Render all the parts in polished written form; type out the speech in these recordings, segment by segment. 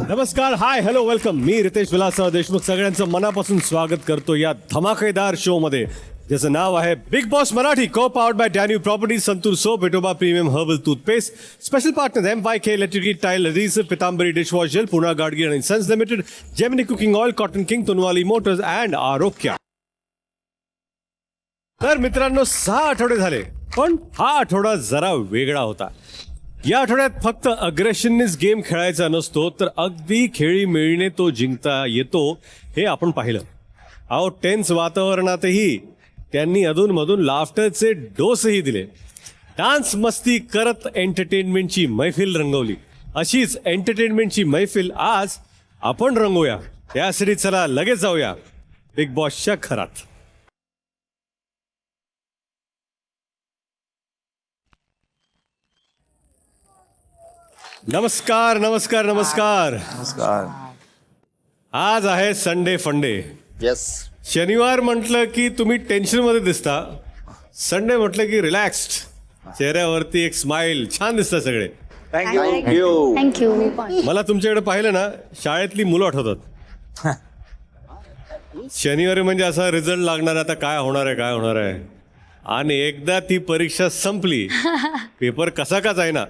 नमस्कार, हाय, hello, welcome. मी रितेश विलासराव देशमुख सगळ्यांचं मनापासून स्वागत करतो या धमाकेदार शो मध्ये ज्याचं नाव आहे big Boss Marathi, co powered by Danube properties, Santoor soap, Vithoba premium herbal toothpaste, special partner MYK electric tile adhesive, Pitambari dishwash gel, पुन्हा गाडगी आणि sons limited, Gemini cooking oil, cotton king, Tunwal motors and Arogya. तर मित्रांनो, 6 आठवडे झाले, पण हा आठवडा जरा वेगळा होता. या आठवड्यात फक्त अग्रेशननेच गेम खेळायचा नसतो, तर अगदी खेळीमेळीने तो जिंकता येतो हे आपण पाहिलं. अहो, टेन्स वातावरणातही त्यांनी अधूनमधून लाफ्टरचे डोसही दिले. डान्स मस्ती करत एंटरटेनमेंटची मैफिल रंगवली. अशीच एंटरटेनमेंटची मैफिल आज आपण रंगवूया. त्यासाठी चला लगेच जाऊया बिग बॉसच्या घरात. नमस्कार नमस्कार नमस्कार. नमस्कार. आज आहे संडे फंडे. येस. शनिवार म्हटलं की तुम्ही टेन्शनमध्ये दिसता, संडे म्हटलं की रिलॅक्स्ड, चेहऱ्यावरती एक स्माइल, छान दिसतात सगळे. थँक्यू. थँक्यू. मला तुमच्याकडे पाहिलं ना, शाळेतली मुलं आठवतात. शनिवारी म्हणजे असा रिझल्ट लागणार, आता काय होणार आहे काय होणार आहे, आणि एकदा ती परीक्षा संपली, पेपर कसा का जाईना,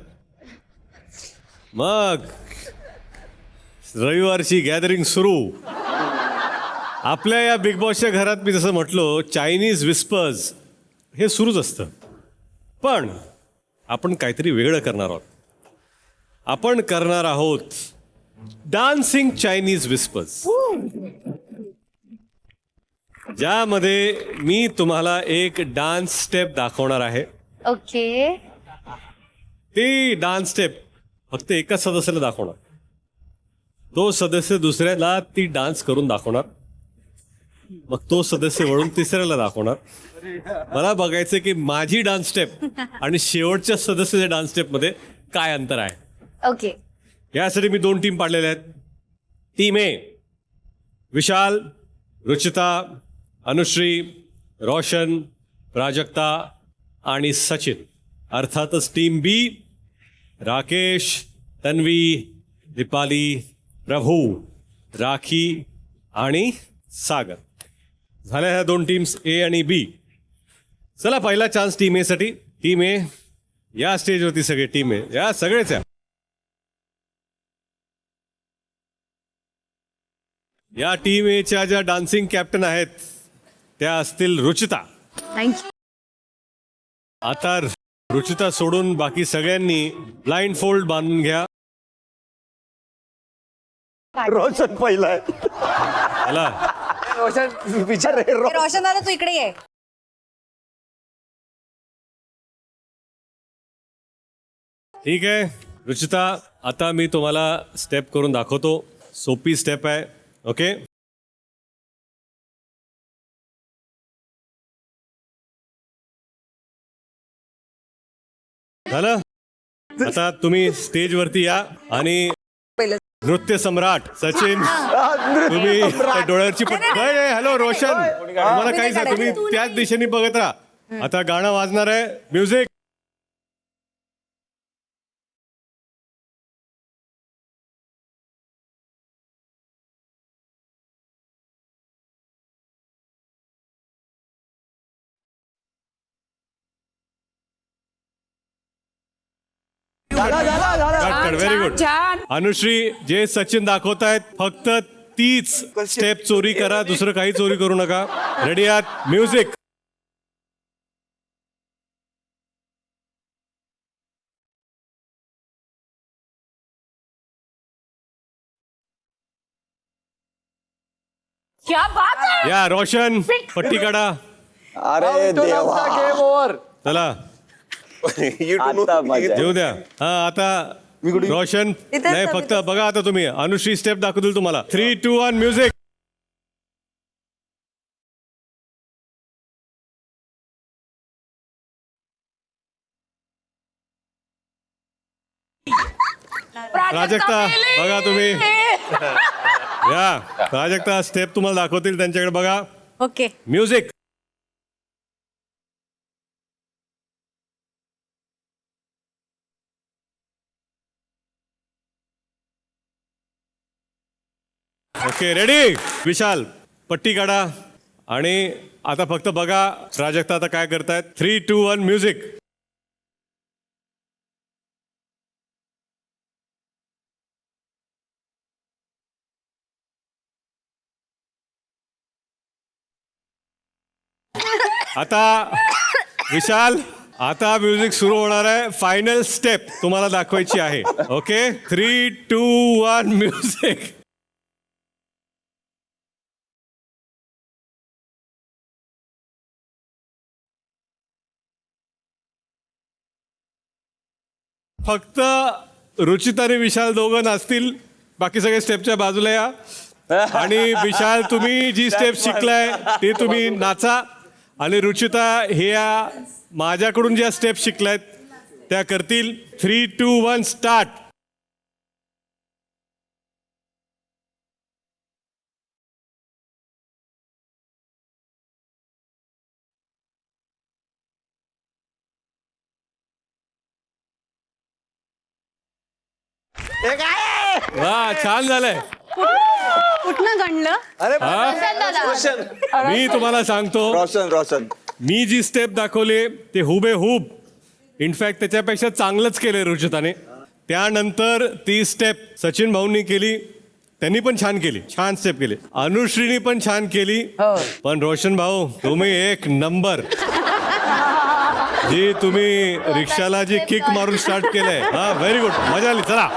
मग रविवारची गॅदरिंग सुरू. आपल्या या बिग बॉसच्या घरात मी जसं म्हटलो, चायनीज विस्पर्स हे सुरूच असतं. पण आपण काहीतरी वेगळं करणार आहोत. आपण करणार आहोत डान्सिंग चायनीज विस्पर्स, ज्यामध्ये मी तुम्हाला एक डान्स स्टेप दाखवणार आहे. ओके. ती डान्स स्टेप फक्त एकाच सदस्याला दाखवणार, तो सदस्य दुसऱ्याला ती डान्स करून दाखवणार, मग तो सदस्य वळून तिसऱ्याला दाखवणार. मला बघायचं की माझी डान्स स्टेप आणि शेवटच्या सदस्याच्या डान्स स्टेपमध्ये काय अंतर आहे. ओके. यासाठी मी 2 टीम पाडलेल्या आहेत. टीम ए, विशाल, रुचिता, अनुश्री, रोशन, प्राजक्ता आणि सचिन. अर्थातच टीम बी, राकेश, तन्वी, दीपाली, प्रभू, राखी आणि सागर. झाल्या ह्या 2 टीम्स ए आणि बी. चला, पहिला चान्स टीम ए साठी. टीम ए या स्टेजवरती, सगळे टीम ए या, सगळेच या. या टीम एच्या ज्या डान्सिंग कॅप्टन आहेत त्या असतील रुचिता. थँक्यू. आता रुचिता सोडून बाकी सगळ्यांनी ब्लाइंड फोल्ड बांधून घ्या. रोशन पहिला आहे. चला, रोशन विचार रे. रोशन दादा, तू इकडे ये. ठीक आहे रुचिता, आता मी तुम्हाला स्टेप करून दाखवतो. सोपी स्टेप आहे. ओके, झालं. आता तुम्ही स्टेजवरती या आणि नृत्य सम्राट सचिन, तुम्ही त्या डोळ्यावरची हॅलो रोशन, तुम्हाला काहीच आहे, तुम्ही त्याच दिशेने बघत राहा. आता गाणं वाजणार आहे. म्युझिक. Very good. अनुश्री, जे सचिन दाखवत आहेत फक्त तीच स्टेप चोरी करा, दुसरं काही चोरी करू नका. रेडी आहात? म्युझिक. क्या बात है. या रोशन, पट्टी काढा. अरे देवा. Game over. चला, आता मजा. येऊ द्या. हा, आता रोशन नाही, फक्त बघा आता तुम्ही. अनुश्री स्टेप दाखवतील तुम्हाला. 3, 2, 1 म्युझिक. प्राजक्ता, बघा तुम्ही. या प्राजक्ता स्टेप तुम्हाला दाखवतील, त्यांच्याकडे बघा. Okay. Music. Okay ready. Vishal पट्टी काढा आणि आता फक्त बघा प्राजक्ता आता काय करतायत. 3, 2, 1 म्युझिक. आता विशाल आता म्युझिक सुरू होणार आहे. फायनल स्टेप तुम्हाला दाखवायची आहे. Okay 3, 2, 1 music. फक्त रुचिता आणि विशाल दोघं नाचतील. बाकी सगळे स्टेपच्या बाजूला या. आणि विशाल तुम्ही जी स्टेप शिकलाय ती तुम्ही नाचा. आणि रुचिता हे या माझ्याकडून ज्या स्टेप शिकल्यात त्या करतील. 3, 2, 1 स्टार्ट. वा छान झालंय. कुठनं गणलं? अरे मी तुम्हाला सांगतो रोशन मी जी स्टेप दाखवली ते हुबेहूब इनफॅक्ट त्याच्यापेक्षा चांगलंच केलंय रुचिताने. त्यानंतर ती स्टेप सचिन भाऊंनी केली. त्यांनी पण छान केली. छान स्टेप केली. अनुश्रीनी पण छान केली. पण रोशन भाऊ तुम्ही एक नंबर. जी तुम्ही रिक्षाला जी किक मारून स्टार्ट केलंय. हा व्हेरी गुड. मजा आली. चला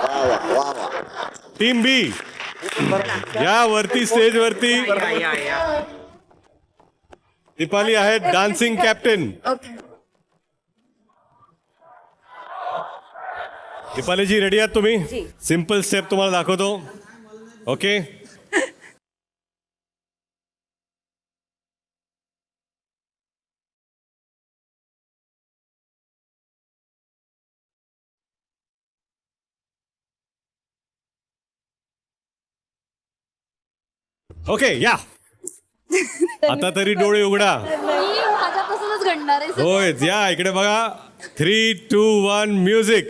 टीम बी या वरती स्टेज वरती दीपाली आहेत डान्सिंग कॅप्टन. दीपालीजी रेडी आहात तुम्ही? सिम्पल स्टेप तुम्हाला दाखवतो. ओके ओके या. आता तरी डोळे उघडा. माझ्यापासूनच घडणार आहे. होय या इकडे बघा. 3, 2, 1 म्युझिक.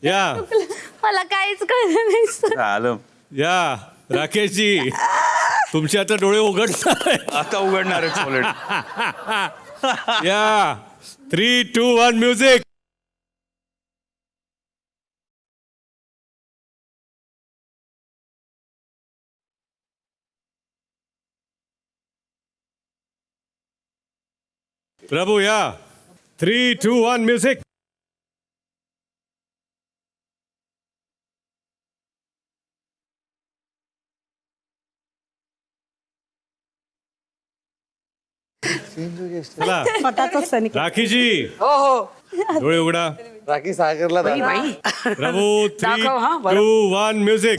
या मला काहीच कळलं नाही सर. आलं या राकेशजी तुमचे आता डोळे उघडणार. आता उघडणार आहे सॉलिड. या 3, 2, 1 म्युझिक. प्रभू या 3, 2, 1 म्युझिक. चला राखीजी डोळे उघडा. राखी सागरला प्रभू 3, 2, 1 म्युझिक.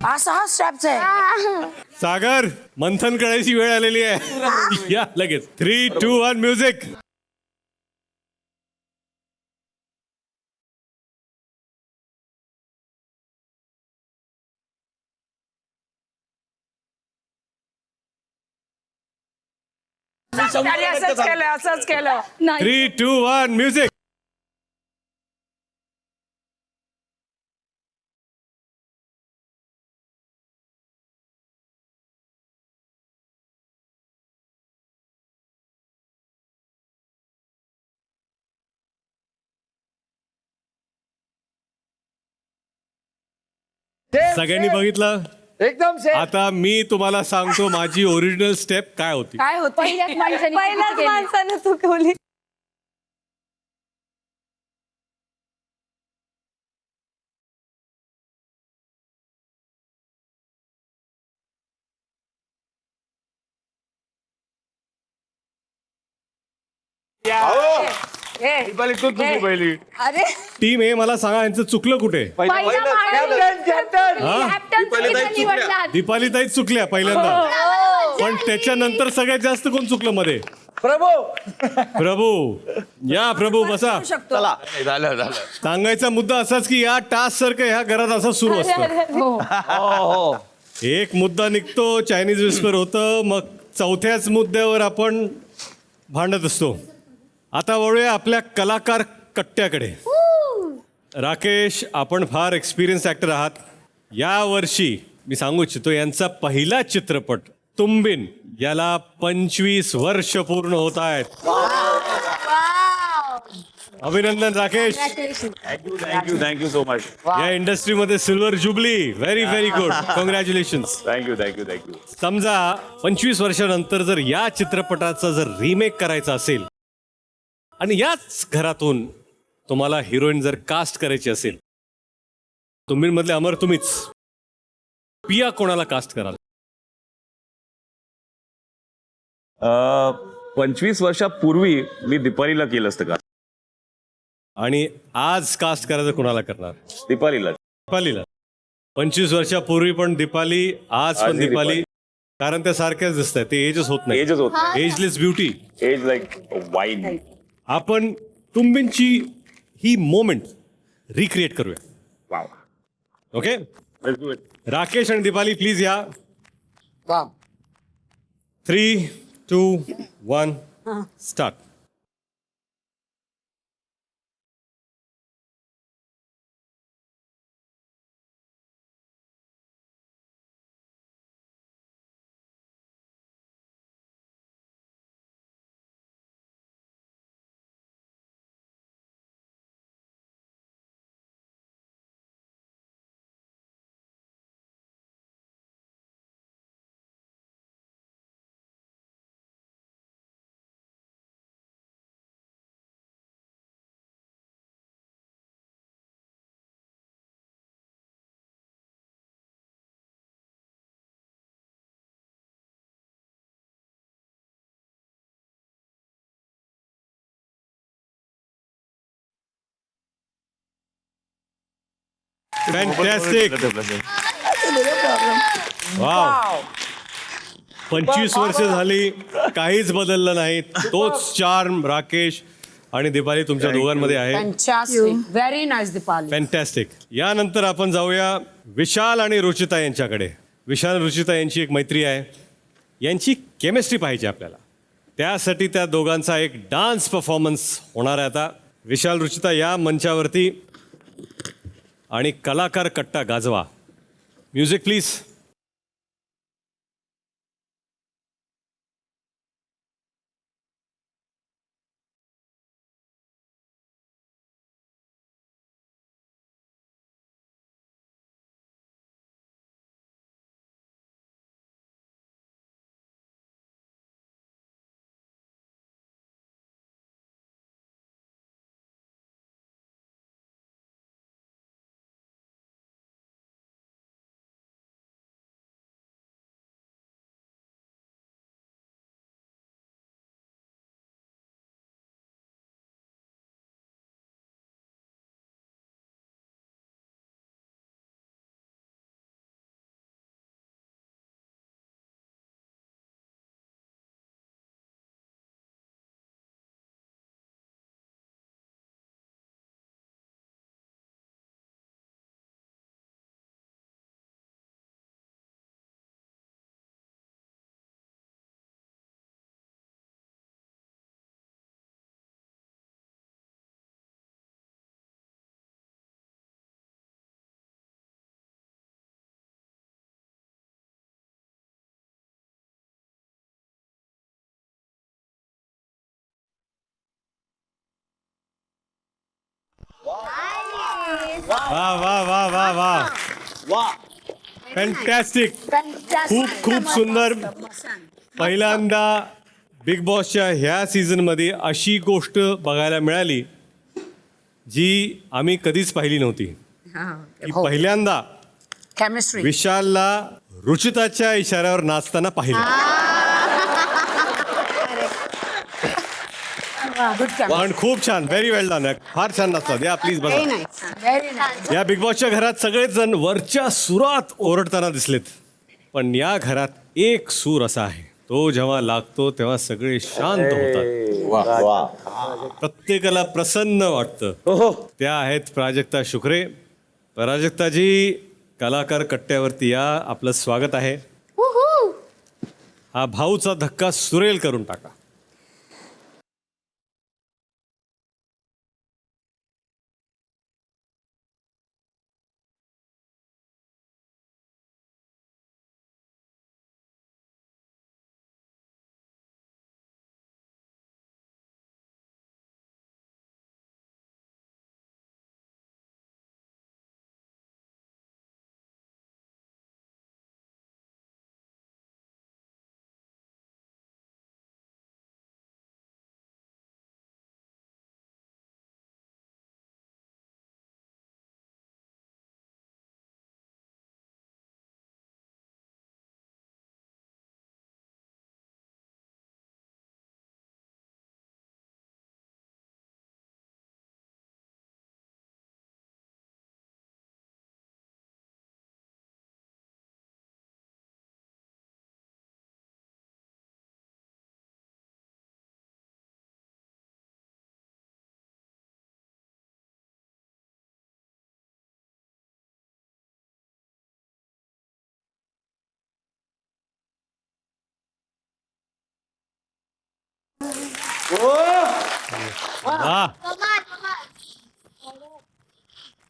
असा हा स्टेप्स आहे. सागर मंथन करायची वेळ आलेली आहे. या लगेच 3, 2, 1 म्युझिक. असंच केलं. 3, 2, 1 म्युझिक. सगळ्यांनी बघितलं. एकदम सेम. आता मी तुम्हाला सांगतो माझी ओरिजिनल स्टेप काय होती. काय होत पहिल्याच माणसाने चुकवली. दीपाली तू चुकली पहिली. अरे टीम ए मला सांगा यांचं चुकलं कुठे दीपाली ताईच चुकल्या पहिल्यांदा पण त्याच्यानंतर सगळ्यात जास्त कोण चुकलं मध्ये प्रभू प्रभू या प्रभू बसा शकतो चला झालं सांगायचा मुद्दा असाच की या टास्क सारखं ह्या घरात असं सुरू असतं हो एक मुद्दा निघतो चायनीज विस्पर होतं मग चौथ्याच मुद्द्यावर आपण भांडत असतो आता वळूया आपल्या कलाकार कट्ट्याकडे राकेश आपण फार एक्सपिरियन्स ॲक्टर आहात या वर्षी मी सांगू इच्छितो यांचा पहिला चित्रपट तुंबिन याला 25 वर्ष पूर्ण होत आहेत अभिनंदन राकेश थँक्यू सो मच या इंडस्ट्रीमध्ये silver jubilee very very good congratulation thank you समजा 25 वर्षानंतर जर या चित्रपटाचा जर रिमेक करायचा असेल आणि याच घरातून तुम्हाला हिरोईन जर कास्ट करायची असेल तुंबींमधले अमर तुम्हीच पिया कोणाला कास्ट कराल 25 वर्षापूर्वी मी दीपालीला केलं असतं का आणि आज कास्ट करायचं कोणाला करणार दीपालीला दीपालीला 25 वर्षापूर्वी पण दीपाली आज पण आजही दीपाली दीपाली. कारण त्या सारख्याच दिसत आहेत ते एजच होत नाही एजच होत ageless beauty age like wine आपण तुंबींची ही मोमेंट रिक्रिएट करूया वाव ओके राकेश आणि दीपाली प्लीज या 3, 2, 1 स्टार्ट फॅन्टॅस्टिक वाव 25 वर्ष झाली काहीच बदललं नाही तोच चार्म राकेश आणि दीपाली तुमच्या दोघांमध्ये आहे व्हेरी नाईस दीपाली फॅन्टॅस्टिक यानंतर आपण जाऊया विशाल आणि रुचिता यांच्याकडे विशाल रुचिता यांची एक मैत्री आहे यांची केमिस्ट्री पाहिजे आपल्याला त्यासाठी त्या दोघांचा एक डान्स परफॉर्मन्स होणार आहे आता विशाल रुचिता या मंचावरती आणि कलाकार कट्टा गाजवा म्युझिक प्लीज वा वा वा वा वा फॅन्टॅस्टिक खूप खूप सुंदर पहिल्यांदा बिग बॉसच्या ह्या सीझनमध्ये अशी गोष्ट बघायला मिळाली जी आम्ही कधीच पाहिली नव्हती की पहिल्यांदा केमिस्ट्री विशालला रुचिताच्या इशाऱ्यावर नाचताना पाहिलं Good camera. पण खूप छान, व्हेरी वेल डन. फार छान नसतात. या प्लीज Very बघा. nice. Very nice. या बिग बॉसच्या घरात सगळेच जण वरच्या सुरात ओरडताना दिसलेत, पण या घरात एक सूर असा आहे, तो जेव्हा लागतो तेव्हा सगळे शांत होतात, प्रत्येकाला प्रसन्न वाटतं. त्या आहेत प्राजक्ता शुक्रे. प्राजक्ताजी, कलाकार कट्ट्यावरती या, आपलं स्वागत आहे. हा भाऊचा धक्का सुरेल करून टाका.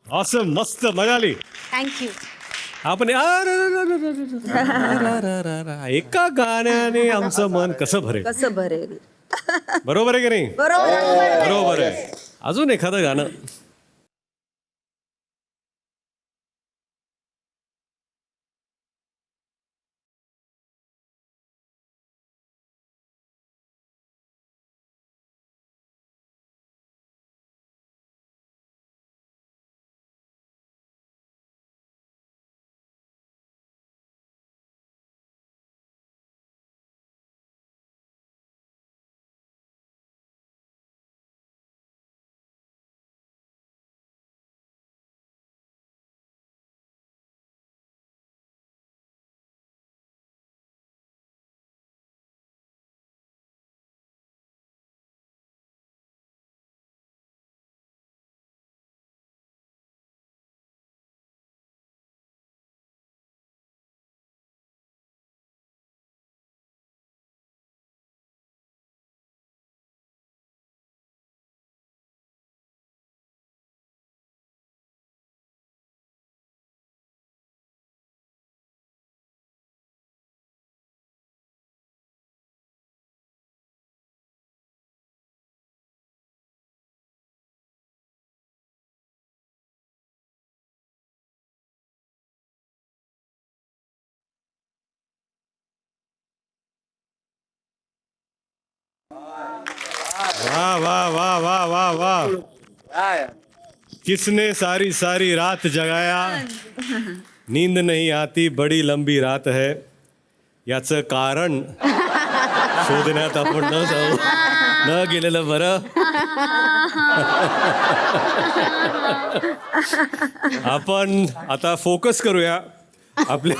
ऑसम, मस्त, मजा आली. थँक्यू. आपण एका गाण्याने आमचं मन कसं भरेल? कसं भरेल? बरोबर आहे की नाही? बरोबर आहे. अजून एखादं गाणं. वाह वाह वाह वाह वाह वाह. किसने सारी सारी रात जगाया, नींद नहीं आती बड़ी लंबी रात है. याचं कारण शोधण्यात आपण न जाऊ, न गेलेलं बरं. आपण आता फोकस करूया आपल्या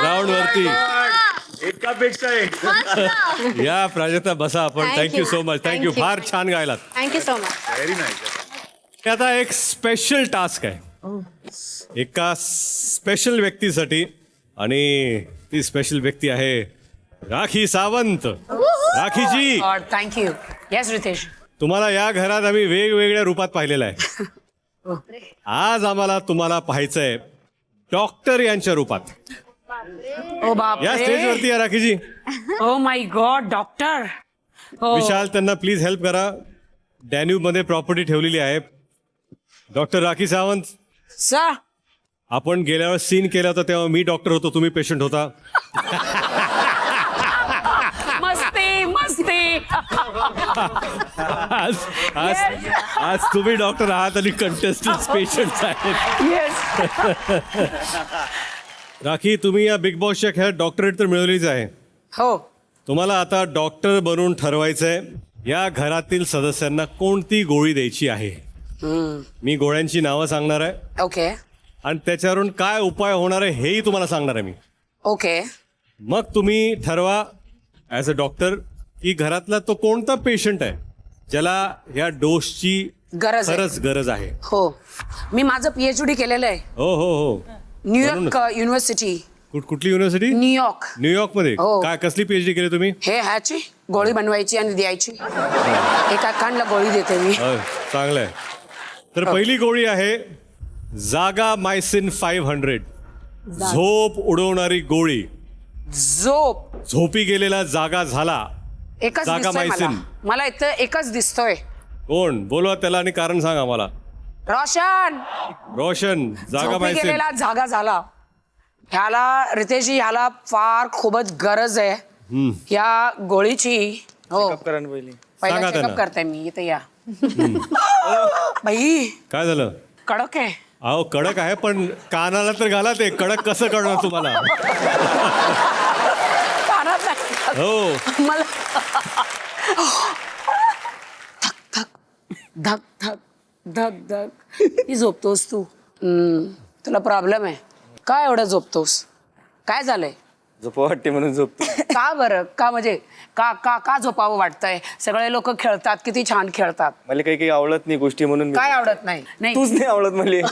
राऊंड वरती. एकापेक्षा एक. या प्राजक्ता, बसा आपण. Thank you so much. थँक्यू. फार छान गायलात. Thank you so much. Very nice. आता एक स्पेशल टास्क आहे एका स्पेशल व्यक्तीसाठी, आणि ती स्पेशल व्यक्ती आहे Rakhi Sawant. राखीजी, God, thank you. Yes, Ritesh. तुम्हाला या घरात आम्ही वेगवेगळ्या रूपात पाहिलेलं आहे. आज आम्हाला तुम्हाला पाहायचंय डॉक्टर यांच्या रूपात. Oh, बाप या स्टेजवरती या राखीजी. Oh my God, doctor. Oh. विशाल, त्यांना प्लीज हेल्प करा. डॅन्यूब मध्ये प्रॉपर्टी ठेवलेली आहे. Doctor Rakhi Sawant, Sir. आपण गेल्या वेळेस सीन केला होता तेव्हा मी डॉक्टर होतो, तुम्ही पेशंट होता. मस्ती मस्ती. आज आज आज तुम्ही डॉक्टर आहात आणि कंटेस्टंट पेशंट आहेत. Yes. राखी, तुम्ही या बिग बॉसच्या खेळात डॉक्टरेट तर मिळवलीच आहे, हो. तुम्हाला आता डॉक्टर बनून ठरवायचंय या घरातील सदस्यांना कोणती गोळी द्यायची आहे. मी गोळ्यांची नावं सांगणार आहे ओके आणि त्याच्यावरून काय उपाय होणार आहे हेही तुम्हाला सांगणार आहे मी. ओके मग तुम्ही ठरवा ॲज अ डॉक्टर की घरातला तो कोणता पेशंट आहे ज्याला ह्या डोसची गरज आहे. खरंच गरज आहे. हो मी माझं PhD केलेलं आहे हो हो हो. न्यूयॉर्क युनिव्हर्सिटी कुठली युनिव्हर्सिटी? न्यूयॉर्क. न्यूयॉर्कमध्ये. हो. काय कसली PhD केली तुम्ही? हे ह्याची गोळी बनवायची आणि द्यायची. एका कांडला गोळी देते मी. चांगलं आहे. तर पहिली गोळी आहे जागा मायसिन 500. झोप उडवणारी गोळी. झोप झोपी गेलेला जागा झाला. एकच जागा दिसतोय मला. मायसिन. मला इथं एकच दिसतोय. कोण? बोलवा त्याला आणि कारण सांगा मला. रोशन रोशन. जागा झोपी मायसिन. गेलेला जागा झाला. ह्याला रितेशजी ह्याला फार खूपच गरज आहे या गोळीची. हो पहिला सांगा त्यांना. चेकअप करते मी. इथे या बाई काय झालं? कडक आहे. अहो कडक आहे पण कानाला तर घाला ते. कडक कसं कळणार तुम्हाला? कानात नाही. हो मला धक धक धक धक ही झोपतोस तू. तुला प्रॉब्लेम आहे काय एवढं झोपतोस? काय झालंय? झोप वाटते म्हणून झोपतो. का बरं? का म्हणजे का का का झोपावं वाटतंय? सगळे लोक खेळतात किती छान खेळतात. मला काही काही आवडत नाही गोष्टी म्हणून काय आवडत नाही? नाही तूच नाही आवडत मला.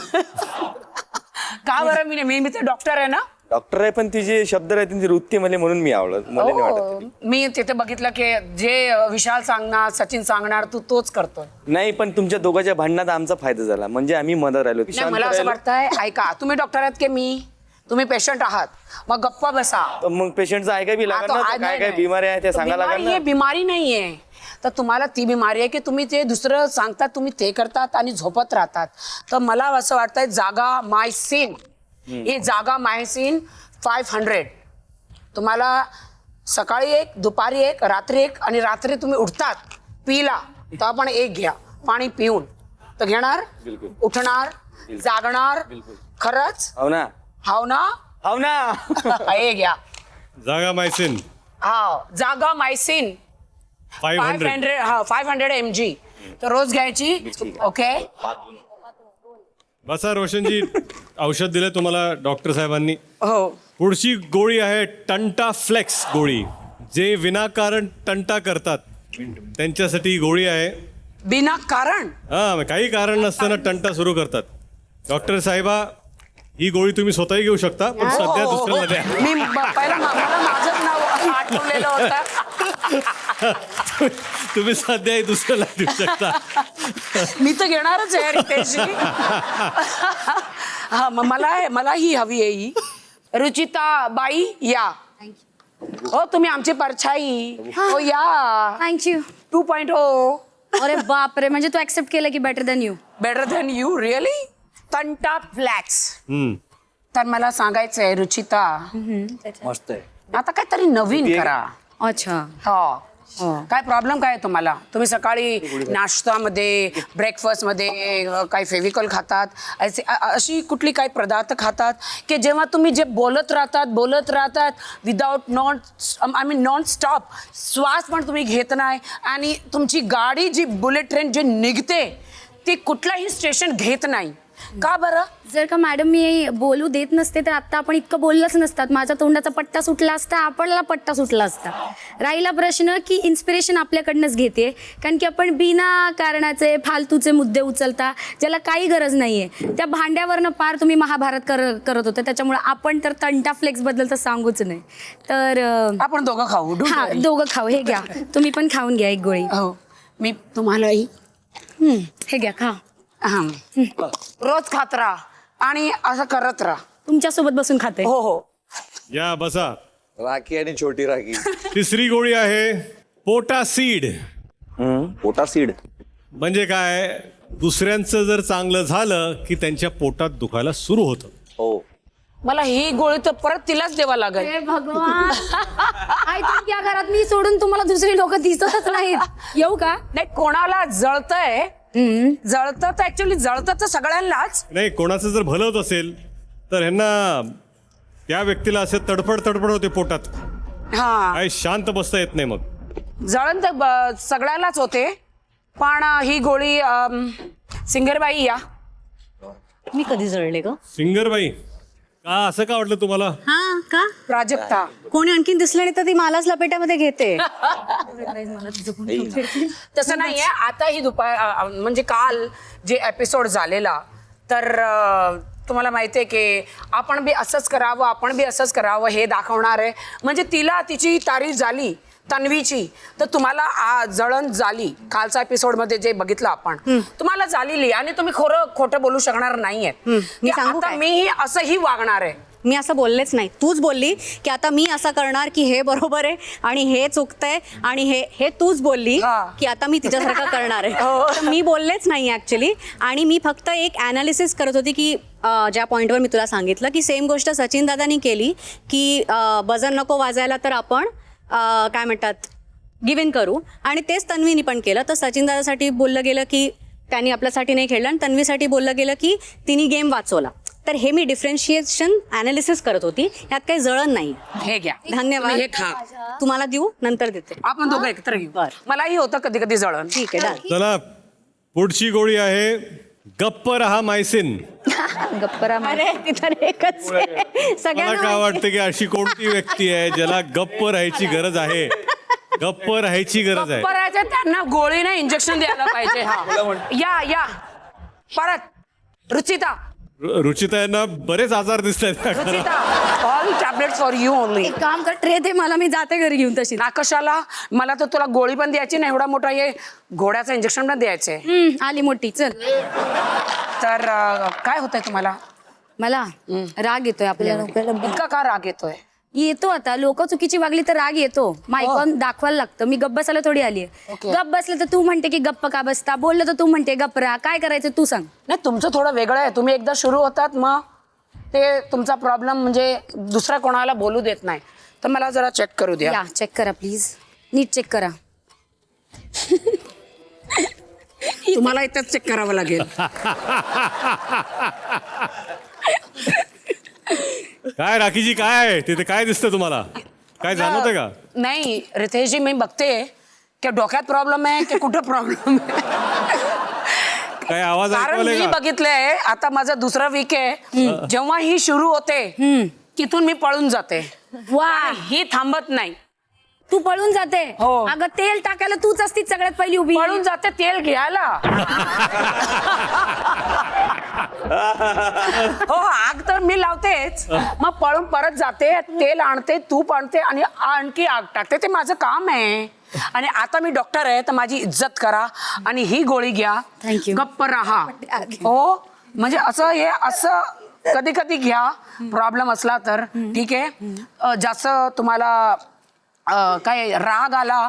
का बरं? मी ते डॉक्टर आहे ना. डॉक्टर आहे पण तिचे शब्द राहते ती वृत्ती मला म्हणून मी आवडत मला नाही वाटत. मी तिथे बघितलं की जे विशाल सांगणार सचिन सांगणार तू तोच करतोय. नाही पण तुमच्या दोघांच्या भांडणात आमचा फायदा झाला म्हणजे आम्ही मदत राहिलो. नाही मला असं वाटतंय ऐका तुम्ही डॉक्टर आहात की मी तुम्ही पेशंट आहात मग गप्पा बसा. मग पेशंटचं ऐका बी लागणार ना काय काय बिमारी आहे ते सांगायला लागणार ना. बिमारी नाहीये तर तुम्हाला ती बिमारी आहे की तुम्ही ते दुसरं सांगतात तुम्ही ते करतात आणि झोपत राहतात. तर मला असं वाटतंय जागा मायसिन ही जागा मायसिन 500 तुम्हाला सकाळी एक दुपारी एक रात्री एक आणि रात्री तुम्ही उठतात पिला तर आपण एक घ्या पाणी पिऊन तर घेणार उठणार जागणार खरंच. हो ना हाव ना हो ना. हे घ्या जागा मायसिन हा जागा मायसिन 500. 500 mg तर रोज घ्यायची. ओके बसा रोशनजी. औषध दिलं तुम्हाला डॉक्टर साहेबांनी. हो पुढची गोळी आहे टंटा फ्लेक्स गोळी. जे विनाकारण टंटा करतात त्यांच्यासाठी ही गोळी आहे. बिना कारण हा काही कारण नसताना टंटा सुरू करतात. डॉक्टर साहेबा ही गोळी तुम्ही स्वतःही घेऊ शकता पण सध्या दुसऱ्याला द्या. मी पहिला मला माझंच नाव आठवलेलं होतं. तुम्ही सध्याही दुसऱ्याला देऊ शकता. मी तर घेणारच आहे रितेशजी. हा मला ही हवी आहे ही. रुचिता बाई या. हो तुम्ही आमची परछाई. हो या. थँक्यू. 2.0 अरे बापरे म्हणजे तू ऍक्सेप्ट केलं की better than you. Better than you really. टंटा फ्लॅक्स. तर मला सांगायचंय रुचिता मस्त आहे. आता काहीतरी नवीन करा. अच्छा. हो काय प्रॉब्लेम काय आहे तुम्हाला? तुम्ही सकाळी नाश्त्यामध्ये ब्रेकफास्टमध्ये काही फेविकॉल खातात अशी कुठली काही पदार्थ खातात की जेव्हा तुम्ही जे बोलत राहतात विदाउट नॉन स्टॉप श्वास पण तुम्ही घेत नाही आणि तुमची गाडी जी बुलेट ट्रेन जे निघते ती कुठलाही स्टेशन घेत नाही. का बरं? जर का मॅडम मी बोलू देत नसते तर आता आपण इतकं बोललंच नसतात. माझ्या तोंडाचा पट्टा सुटला असता आपल्याला पट्टा सुटला असता. राहिला प्रश्न की इन्स्पिरेशन आपल्याकडनंच घेते कारण की आपण बिना कारणाचे फालतूचे मुद्दे उचलता ज्याला काही गरज नाहीये. त्या भांड्यावरनं पार तुम्ही महाभारत करत होते त्याच्यामुळे आपण तर टंटा फ्लेक्स बद्दल तर सांगूच नाही. तर आपण दोघं खाऊ. हा दोघं खाऊ. हे घ्या तुम्ही पण खाऊन घ्या एक गोळी. हो मी तुम्हालाही हे घ्या खा. रोज खात राहा आणि असं करत राहा. तुमच्यासोबत बसून खाते. हो हो या बसा. राखी आणि छोटी राखी. तिसरी गोळी आहे पोटासीड. पोटासीड म्हणजे काय? दुसऱ्यांचं जर चांगलं झालं की त्यांच्या पोटात दुखायला सुरू होतं. हो मला ही गोळी तर परत तिलाच द्यावा लागेल. हे भगवान. आय थिंक या घरात मी सोडून तुम्हाला दुसरी लोक दिसतच नाहीत. येऊ का? नाही कोणाला जळतंय जळतं तर ऍक्च्युली जळतं तर सगळ्यांनाच. नाही कोणाचं जर भलं होत असेल तर ह्यांना त्या व्यक्तीला असे तडफड होते पोटात. हा काय शांत बसता येत नाही मग. जळण तर सगळ्यालाच होते, पण ही गोळी सिंगरबाई या. मी कधी जळले ग? सिंगरबाई, का असं का वाटलं तुम्हाला? हा का? प्राजक्ता. कोणी आणखीन दिसलं नाही तर ती मलाच लपेट्यामध्ये घेते. तसं नाहीये. आता ही दुपार म्हणजे काल जे एपिसोड झालेला, तर तुम्हाला माहिती आहे की आपण बी असंच करावं, आपण बी असंच करावं हे दाखवणार आहे. म्हणजे तिला तिची तारीफ झाली तन्वीची, तर तुम्हाला जळण झाली. कालच्या एपिसोडमध्ये जे बघितलं आपण, तुम्हाला झालेली, आणि तुम्ही खोटं बोलू शकणार नाहीये. मी सांगू आता काय? मीही असंही वागणार आहे. मी असं बोललेच नाही. तूच बोलली की आता मी असं करणार की हे बरोबर आहे आणि हे चुकतंय, आणि हे तूच बोलली हा. की आता मी तिच्यासारखं करणार आहे. हो. तर मी बोललेच नाही ऍक्च्युली. आणि मी फक्त एक ॲनालिसिस करत होती की ज्या पॉईंटवर मी तुला सांगितलं की सेम गोष्ट सचिन दादानी केली की बजर नको वाजायला, तर आपण काय म्हणतात गिव्ह इन करू, आणि तेच तन्वीनी पण केलं. तर सचिन दादासाठी बोललं गेलं की त्यांनी आपल्यासाठी नाही खेळलं, आणि तन्वीसाठी बोललं गेलं की तिने गेम वाचवला. तर हे मी डिफरन्शिएशन ॲनालिसिस करत होती, यात काही जळण नाही. हे घ्या, धन्यवाद. तुम्ही हे खा. तुम्हाला देऊ, नंतर देते. आपण दोघं एकत्र घेऊ. बरं. मलाही होतं कधी कधी जळण. ठीक आहे, डन. चला, पुढची गोळी आहे गप्प रहा मायसिन. गप्परा अरे तिथं एकच आहे. मला सगळ्यांना काय वाटतं की अशी कोणती व्यक्ती आहे ज्याला गप्प राहायची गरज आहे? गप्प राहायची गरज आहे. करायचं त्यांना गोळीने इंजेक्शन द्यायला पाहिजे. हा या परत रुचिता. रुचिता यांना बरेच आजार दिसत आहेत. Ruchita, all tablets for you only. एक काम कर, ट्रे दे मला, मी जाते घरी घेऊन तशी. ना कशाला, मला तर तुला गोळी पण द्यायची ना, एवढा मोठा हे घोड्याचं इंजेक्शन पण द्यायचंय. आली मोठी, चल. तर काय होतंय तुम्हाला? मला राग येतोय आपल्याला. इतका का राग येतोय? येतो आता, लोक चुकीची वागली तर राग येतो. मायकॉन दाखवायला लागतं. मी गप्प बसायला थोडी आलीये. गप्प बसलं तर तू म्हणते की गप्प का बसता, बोललं तर तू म्हणते गप्प राहा. काय करायचं तू सांग. नाही, तुमचं थोडं वेगळं आहे. तुम्ही एकदा सुरू होतात मग ते तुमचा प्रॉब्लेम म्हणजे दुसऱ्या कोणाला बोलू देत नाही. तर मला जरा चेक करू द्या. या चेक करा प्लीज, नीट चेक करा. तुम्हाला इथंच चेक करावं लागेल. काय राखीजी, काय तिथे काय दिसतं तुम्हाला? काय जाणवतंय का? नाही रितेशजी, मी बघते की डोक्यात प्रॉब्लेम आहे की कुठं प्रॉब्लेम आहे. काय आवाज कारण ऐकवलाय मी का? बघितलंय, आता माझा दुसरा वीक आहे, जेव्हा ही सुरू होते तिथून मी पळून जाते. वा, ही थांबत नाही. तू पळून जाते. हो. अगं तेल टाकायला तूच असतीस सगळ्यात पहिली उभी. पळून जाते तेल घ्यायला. हो, आग तर मी लावतेच, मग पळून परत जाते, तेल आणते, तूप आणते आणि आणखी आग टाकते. ते माझं काम आहे. आणि आता मी डॉक्टर आहे, तर माझी इज्जत करा आणि ही गोळी घ्या. Thank you. गप्प राहा. हो, म्हणजे असं हे असं कधी कधी घ्या, प्रॉब्लेम असला तर. ठीक आहे. जास्त तुम्हाला काय राग आला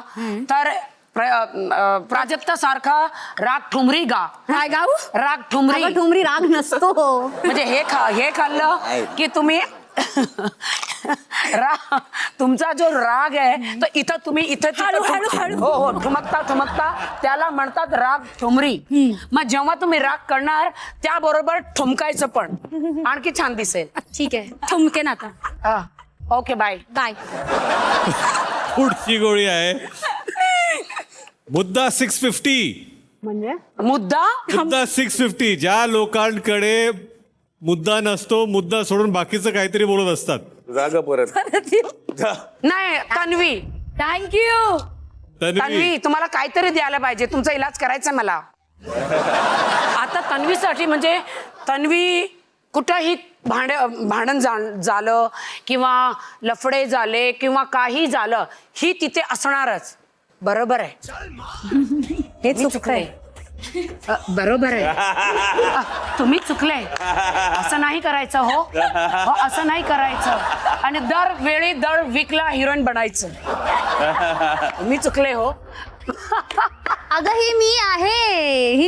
तर प्राजक्ता सारखा राग ठुमरी गा. काय गाऊ? राग ठुमरी. अगं, ठुमरी राग नसतो. म्हणजे हे खाल्लं की तुम्ही तुमचा जो राग आहे तो इथं तुम्ही इथं हळू. हो हो, ठुमकता त्याला म्हणतात राग ठुमरी. मग जेव्हा तुम्ही राग करणार त्याबरोबर ठुमकायचं पण आणखी छान दिसेल. ठीक आहे, ठुमके ना आता. Okay, bye. बाय. पुढची गोळी आहे मुद्दा 650. म्हणजे मुद्दा 650. ज्या लोकांकडे मुद्दा नसतो, मुद्दा सोडून बाकीचं काहीतरी बोलत असतात. जागा परत. नाही, तन्वी. थँक्यू. तन्वी, तुम्हाला काहीतरी द्यायला पाहिजे. तुमचा इलाज करायचा मला आता. तन्वीसाठी म्हणजे तन्वी कुठंही भांडण झालं किंवा लफडे झाले किंवा काही झालं, ही तिथे असणारच. बरोबर आहे. हे चुकतंय. बरोबर आहे. तुम्ही चुकले. असं नाही करायचं. हो, असं नाही करायचं. आणि दरवेळी दर वीकला हिरोईन बनायचं. तुम्ही चुकले. हो, अगं ही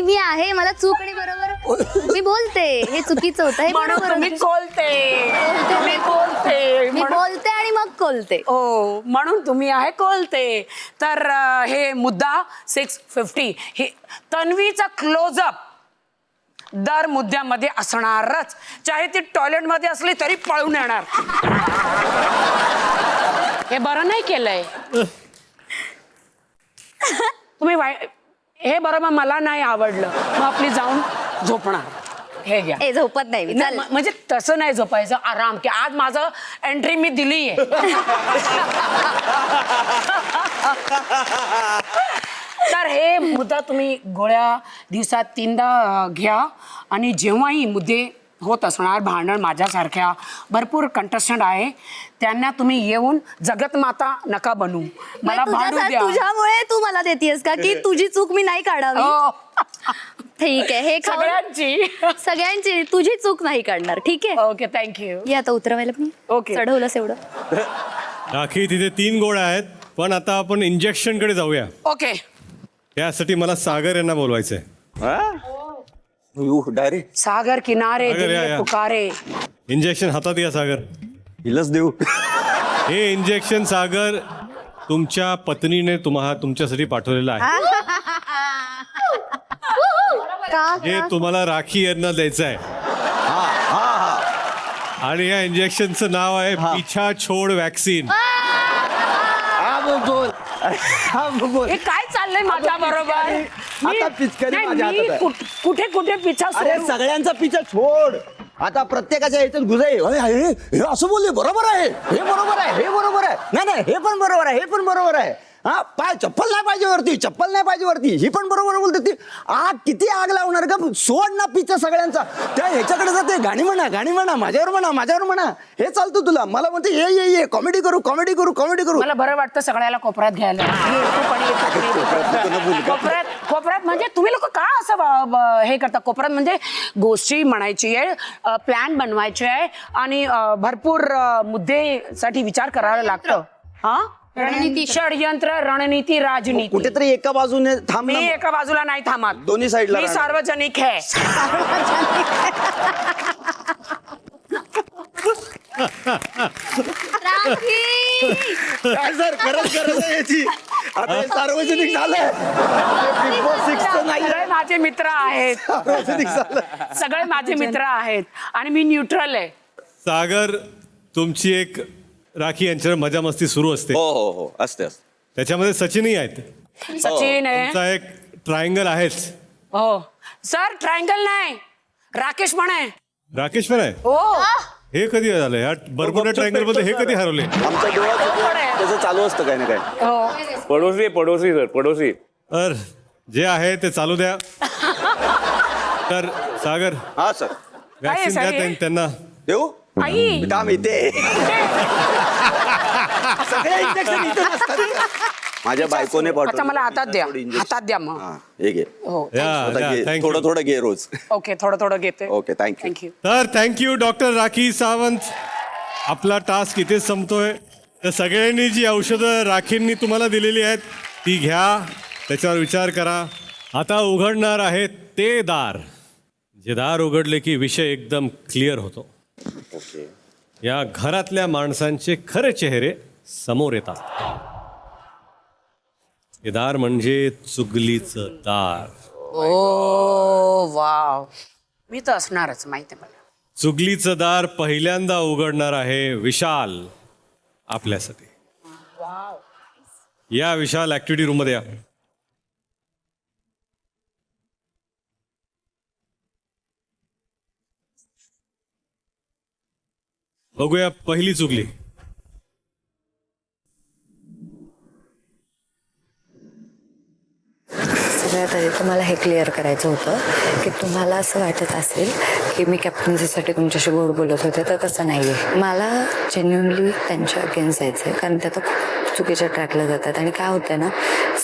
मी आहे. मला चूक आणि बरोबर मी बोलते. हे चुकीचं होतं, हे म्हणून बरोबर तुम्ही होतं. कोलते. मी कोलते. मी बोलते आणि मग कोलते. हो, म्हणून तुम्ही आहे कोलते. तर हे मुद्दा 650, हे तन्वीचा क्लोजअप दर मुद्द्यामध्ये असणारच. चाहे ती टॉयलेटमध्ये असली तरी पळून येणार. हे बरं नाही केलंय तुम्ही हे बरोबर मला नाही आवडलं मग आपली जाऊन झोपणार हे घ्या ए झोपत नाही मी. चल. म्हणजे तसं नाही झोपायचं आराम की आज माझं एंट्री मी दिली आहे तर हे मुद्दा तुम्ही गोळ्या दिवसात 3दा घ्या आणि जेव्हाही मुद्दे होत असणार भांडण माझ्यासारख्या भरपूर कंटेस्टंट आहे त्यांना तुम्ही येऊन जगत माता नका बनू मला भांडू द्या तुझ्यामुळे तू मला देतेस का की तुझी चूक मी नाही काढावी. हो. ठीक आहे हे खाऊन- सगळ्यांची सगळ्यांची तुझी चूक नाही काढणार. ठीक आहे ओके थँक्यू ये आता उतरवायला पण ओके. चढवलंस एवढं. राखी तिथे 3 गोळ्या आहेत पण आता आपण इंजेक्शन कडे जाऊया. ओके त्यासाठी मला सागर यांना बोलवायचंय. डायरेक्ट सागर किनारे सागर, दिल या, में या. पुकारे इंजेक्शन हातात घ्या सागर. हिलच देऊ. हे इंजेक्शन सागर तुमच्या पत्नीने तुमच्यासाठी पाठवलेलं आहे. हे तुम्हाला राखी यांना द्यायचं आहे आणि या इंजेक्शनचं नाव आहे पिछा छोड वॅक्सिन. हे काय चाललंय माझ्या बरोबर आता पिचकारी माझ्या हातात आहे. कुठे कुठे पिछा अरे सोडू? सगळ्यांचा पिछा छोड आता प्रत्येकाच्या याच्यात घुसाई हे असं बोलले बरोबर आहे हे बरोबर आहे हे बरोबर आहे नाही नाही हे पण बरोबर आहे हे पण बरोबर आहे हा पाय चप्पल नाही पाहिजे वरती चप्पल नाही पाहिजे वरती ही पण बरोबर बोलते ती आग किती आग लावणार का सोड ना पिच्छा सगळ्यांचा त्या ह्याच्याकडे जाते गाणी म्हणा माझ्यावर म्हणा हे चालतं तुला मला म्हणते ये कॉमेडी करू मला बरं वाटतं सगळ्याला कोपऱ्यात घ्यायला मी एकटं पण येतो. कोपऱ्यात म्हणजे तुम्ही लोक का असं हे करता कोपऱ्यात म्हणजे गोष्टी म्हणायची आहे प्लॅन बनवायचे आहे आणि भरपूर मुद्देसाठी विचार करावा लागतं हा रणनीती षडयंत्र रणनीती राजनीती कुठेतरी एका बाजूने थांब मी ना. एका बाजूला नाही थांबत दोन्ही साईडला मी राहणार. सार्वजनिक आहे काय सर खरंच गरज आहे याची आता हे सार्वजनिक झालंय बिग बॉस 6 नाही सगळे माझे मित्र आहेत सार्वजनिक झालं सगळे माझे मित्र आहेत आणि मी न्यूट्रल आहे सागर तुमची एक राखी यांच्यावर मजा मस्ती सुरू असते. हो असते असते. त्याच्यामध्ये सचिनही आहेत. सचिन आहे तुमचा एक ट्रायंगल आहेच. हो सर ट्रायंगल नाही राकेश पण आहे राकेश पण आहे. हो हे कधी झालं या बर्मुडा ट्रायंगल मध्ये हे कधी हरवले. आमच्या डोळ्यात त्याचं चालू असतं काही ना काही. हो पडोसी सर पडोसी. तर जे आहे ते चालू द्या. तर सागर हा सर वॅक्सिन द्या आहे? त्यांना. देऊ आई काम येते सगळे इंजेक्शन इथे नसतात माझ्या बायकोने आता मला हातात द्या हातात द्या मग हा हे घे हो आता घे. थँक्यू. थोडं थोडं घे रोज. ओके थोडं घेते ओके थँक्यू. थँक्यू तर थँक्यू डॉक्टर राखी सावंत. आपला टास्क इथेच संपतोय. तर सगळ्यांनी जी औषधं राखींनी तुम्हाला दिलेली आहेत ती घ्या त्याच्यावर विचार करा. आता उघडणार आहे ते दार जे दार उघडले की विषय एकदम क्लिअर होतो. या घरातल्या माणसांचे खरे चेहरे समोर येतात. हे दार म्हणजे चुगलीचं दार. ओ वाव मी तर असणारच माहिती आहे मला चुगलीचं दार पहिल्यांदा उघडणार आहे विशाल आपल्यासाठी. या विशाल ऍक्टिव्हिटी रूम मध्ये या. बघूया पहिली चुगली. सगळ्यात आधी तर मला हे क्लिअर करायचं होतं की तुम्हाला असं वाटत असेल की मी कॅप्टन्सीसाठी तुमच्याशी गोड बोलत होते तर तसं नाही आहे. मला जेन्युनली त्यांच्या अगेन्स्ट जायचं आहे कारण ते आता खूप चुकीच्या ट्रॅकला जातात आणि काय होतं ना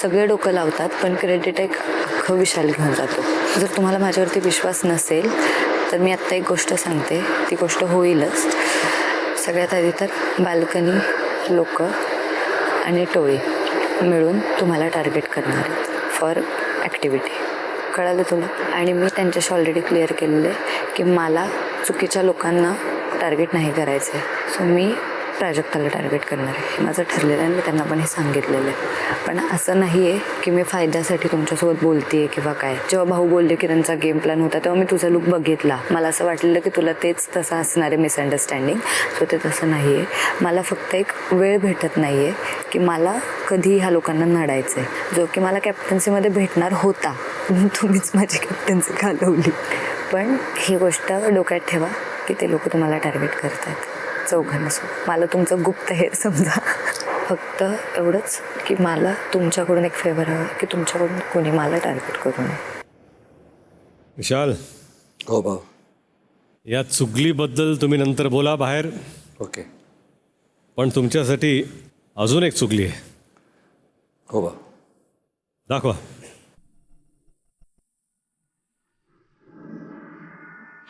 सगळे डोकं लावतात पण क्रेडिट एक अख्खं विशाल घेऊन जातो. जर तुम्हाला माझ्यावरती विश्वास नसेल तर मी आत्ता एक गोष्ट सांगते ती गोष्ट होईलच. सगळ्यात आधी तर बाल्कनी लोक आणि टोळी मिळून तुम्हाला टार्गेट करणार फॉर ॲक्टिव्हिटी. कळालं तुला. आणि मी त्यांच्याशी ऑलरेडी क्लिअर केलेलं आहे की मला चुकीच्या लोकांना टार्गेट नाही करायचं आहे. सो मी प्राजक्ताला टार्गेट करणार आहे, हे माझं ठरलेलं आहे आणि मी त्यांना पण हे सांगितलेलं आहे. पण असं नाही आहे की मी फायद्यासाठी तुमच्यासोबत बोलते आहे किंवा काय. जेव्हा भाऊ बोलले की त्यांचा गेम प्लॅन होता तेव्हा मी तुझा लुक बघितला. मला असं वाटलेलं की तुला तेच तसं असणार आहे, मिसअंडरस्टँडिंग. सो ते तसं नाही आहे. मला फक्त एक वेळ भेटत नाही आहे की मला कधी ह्या लोकांना नडायचं आहे, जो की मला कॅप्टन्सीमध्ये भेटणार होता. तुम्हीच माझी कॅप्टन्सी घालवली. पण ही गोष्ट डोक्यात ठेवा की ते लोक तुम्हाला टार्गेट करतात चौघांना. मला तुमचं गुप्तहेर समजा. फक्त एवढंच की मला तुमच्याकडून एक फेवर हवा की तुमच्याकडून कोणी मला टार्गेट करू नये. विशाल, हो भाऊ. या चुगलीबद्दल तुम्ही नंतर बोला बाहेर. ओके. पण तुमच्यासाठी अजून एक चुगली आहे. हो भाऊ. दाखवा.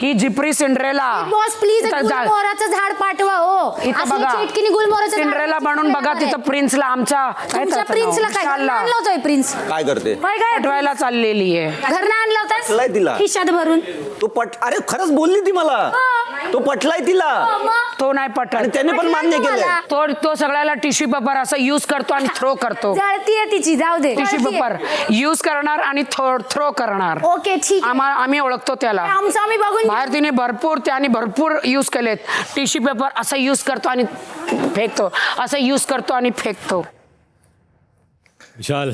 ही जिप्री सिंड्रेला. बॉस प्लीज इथं जा. गुलमोहराचं झाड पाठवा. हो इथं असली बघा. चेटकीने गुलमोहराचं झाड सिंड्रेला बनून बघा तिथं प्रिन्सला आमच्या काय तुमच्या त्याचं प्रिन्सला नाव? काय विशालला आणलं होतं प्रिन्स? काय करते? काय काय पाठवायला चाललेली आहे. घरनं आणलं पटलाय होतं तिला. खिशात भरून. तो अरे खरंच बोलली ती मला. तो पटलाय तिला तो नाही आणि पटत. त्याने पण मान्य केलंय. तो सगळ्याला टिश्यू पेपर असं यूज करतो आणि थ्रो करतो. जळतीये तिची, जाऊ दे. टिश्यू जळतीये. पेपर यूज करणार आणि थ्रो करणार. ओके ठीक आहे. आम्ही ओळखतो त्याला. आमचं आम्ही बघून बाहेर तिने भरपूर यूज केलेत. टिश्यू पेपर असं यूज करतो आणि फेकतो, असं यूज करतो आणि फेकतो. विशाल,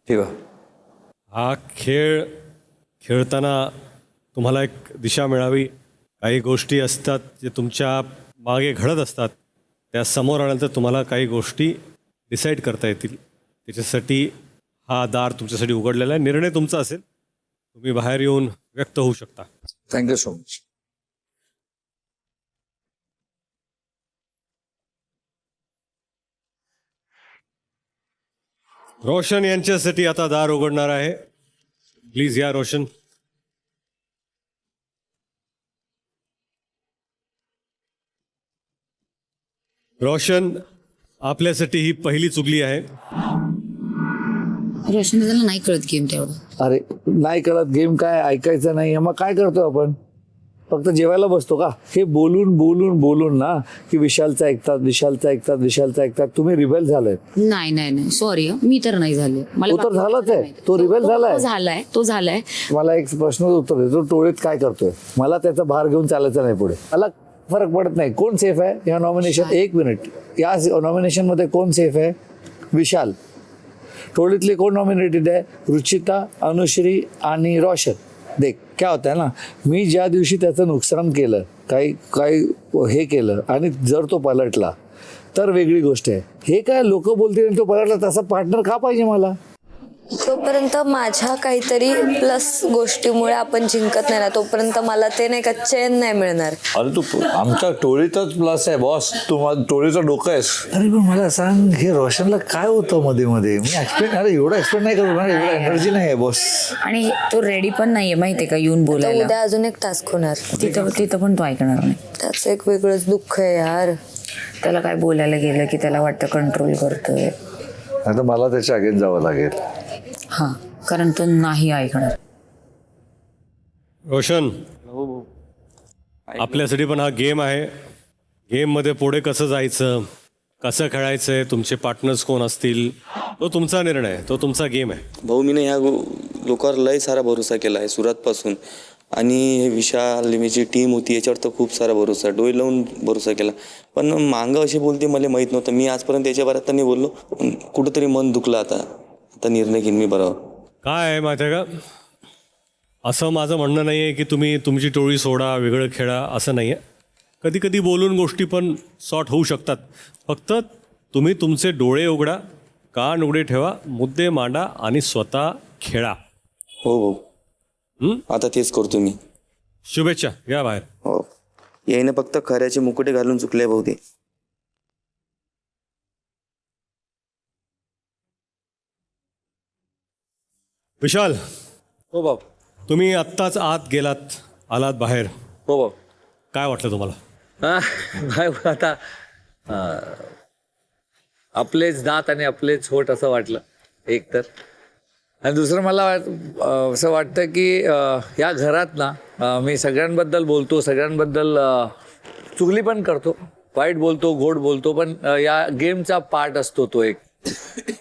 ठीक आहे. हा खेळ खेळताना तुम्हाला एक दिशा मिळावी. काही गोष्टी असतात जे तुमच्या मागे घडत असतात, त्या समोर आल्यानंतर तुम्हाला काही गोष्टी डिसाईड करता येतील. त्याच्यासाठी हा दार तुमच्यासाठी उघडलेला आहे. निर्णय तुमचा असेल, तुम्ही बाहेर येऊन व्यक्त होऊ शकता. Thank you so much. रोशन यांच्यासाठी आता दार उघडणार आहे. प्लीज या रोशन. रोशन, आपल्यासाठी ही पहिली चुगली आहे. रोशन दादाला नाही कळत गेम तेवढं. अरे नाही कळत गेम काय, ऐकायचं नाही, मग काय करतो आपण? फक्त जेवायला बसतो का? हे बोलून बोलून बोलून ना की विशालचं ऐकतात, विशालचं ऐकतात, विशालचं ऐकतात. तुम्ही रिबेल झालाय. नाही नाही नाही, सॉरी, मी तर नाही झाले. तो तर झालाच आहे. तो रिबेल झालाय. तो झालाय. मला एक प्रश्न उत्तर देतो. टोळीत काय करतोय? मला त्याचा भार घेऊन चालायचं नाही पुढे. मला फरक पडत नाही कोण सेफ आहे या नॉमिनेशन. एक मिनिट, या नॉमिनेशन मध्ये कोण सेफ आहे? विशाल. टोळीतले कोण नॉमिनेटेड आहे? रुचिता, अनुश्री आणि रोशन. देख क्या होतं आहे ना, मी ज्या दिवशी त्याचं नुकसान केलं, काही हे केलं आणि जर तो पलटला तर वेगळी गोष्ट आहे. हे काय लोक बोलतील तो पलटला, तसा पार्टनर का पाहिजे मला? तोपर्यंत माझ्या काहीतरी प्लस गोष्टीमुळे आपण जिंकत नाही ना, तोपर्यंत मला ते नाही का चैन नाही मिळणार. अरे तू आमच्या टोळीतच प्लस आहे बॉस, तू टोळीचं डोकं आहेस. अरे पण मला सांग, हे रोशनला काय होतं मध्ये मध्ये? मी एवढं एक्सप्लेन नाही करू, मला एवढं एनर्जी नाही आहे बॉस. आणि तो रेडी पण नाहीये माहितीये का येऊन बोलायला. उद्या अजून एक टास्क होणार, तिथं पण तो ऐकणार नाही. त्याचं एक वेगळंच दुःख आहे यार. त्याला काय बोलायला गेलं की त्याला वाटतं कंट्रोल करतोय. आता मला त्याच्या अगेन जावं लागेल. हा, कारण तो नाही ऐकणार. रोशन, आपल्यासाठी पण हा गेम आहे. गेममध्ये पुढे कसं जायचं, कसं खेळायचं आहे, तुमचे पार्टनर्स कोण असतील, तो तुमचा निर्णय आहे, तो तुमचा गेम आहे. भाऊ, मी ह्या लोकांवर लय सारा भरोसा केला आहे सुरुवातपासून. आणि हे विशाल लिमीची टीम होती याच्यावर तर खूप सारा भरोसा, डोळे लावून भरोसा केला. पण मागं असे बोलते मला माहीत नव्हतं. मी आजपर्यंत याच्या बऱ्यात नाही बोललो. कुठंतरी मन दुखलं. आता निर्णय घेईन मी बरोबर. काय आहे माहिती आहे का, असं माझं म्हणणं नाही आहे की तुम्ही तुमची टोळी सोडा, वेगळं खेळा, असं नाही आहे. कधी कधी बोलून गोष्टी पण सॉर्ट होऊ शकतात. फक्त तुम्ही तुमचे डोळे उघडा, कान उघडे ठेवा, मुद्दे मांडा आणि स्वतः खेळा. हो भाऊ, आता तेच करतो मी. शुभेच्छा. या बाहेर. हो, यायनं फक्त खऱ्याचे मुकुटे घालून चुकले भाऊ ते. विशाल, हो बाप. तुम्ही आत्ताच आत आलात बाहेर. हो बाप. काय वाटलं तुम्हाला? काय आता आपलेच दात आणि आपलेच होठ असं वाटलं एक तर. आणि दुसरं मला असं वाटतं की या घरात ना मी सगळ्यांबद्दल बोलतो, सगळ्यांबद्दल चुगली पण करतो. वाईट बोलतो, गोड बोलतो, पण या गेमचा पार्ट असतो तो एक.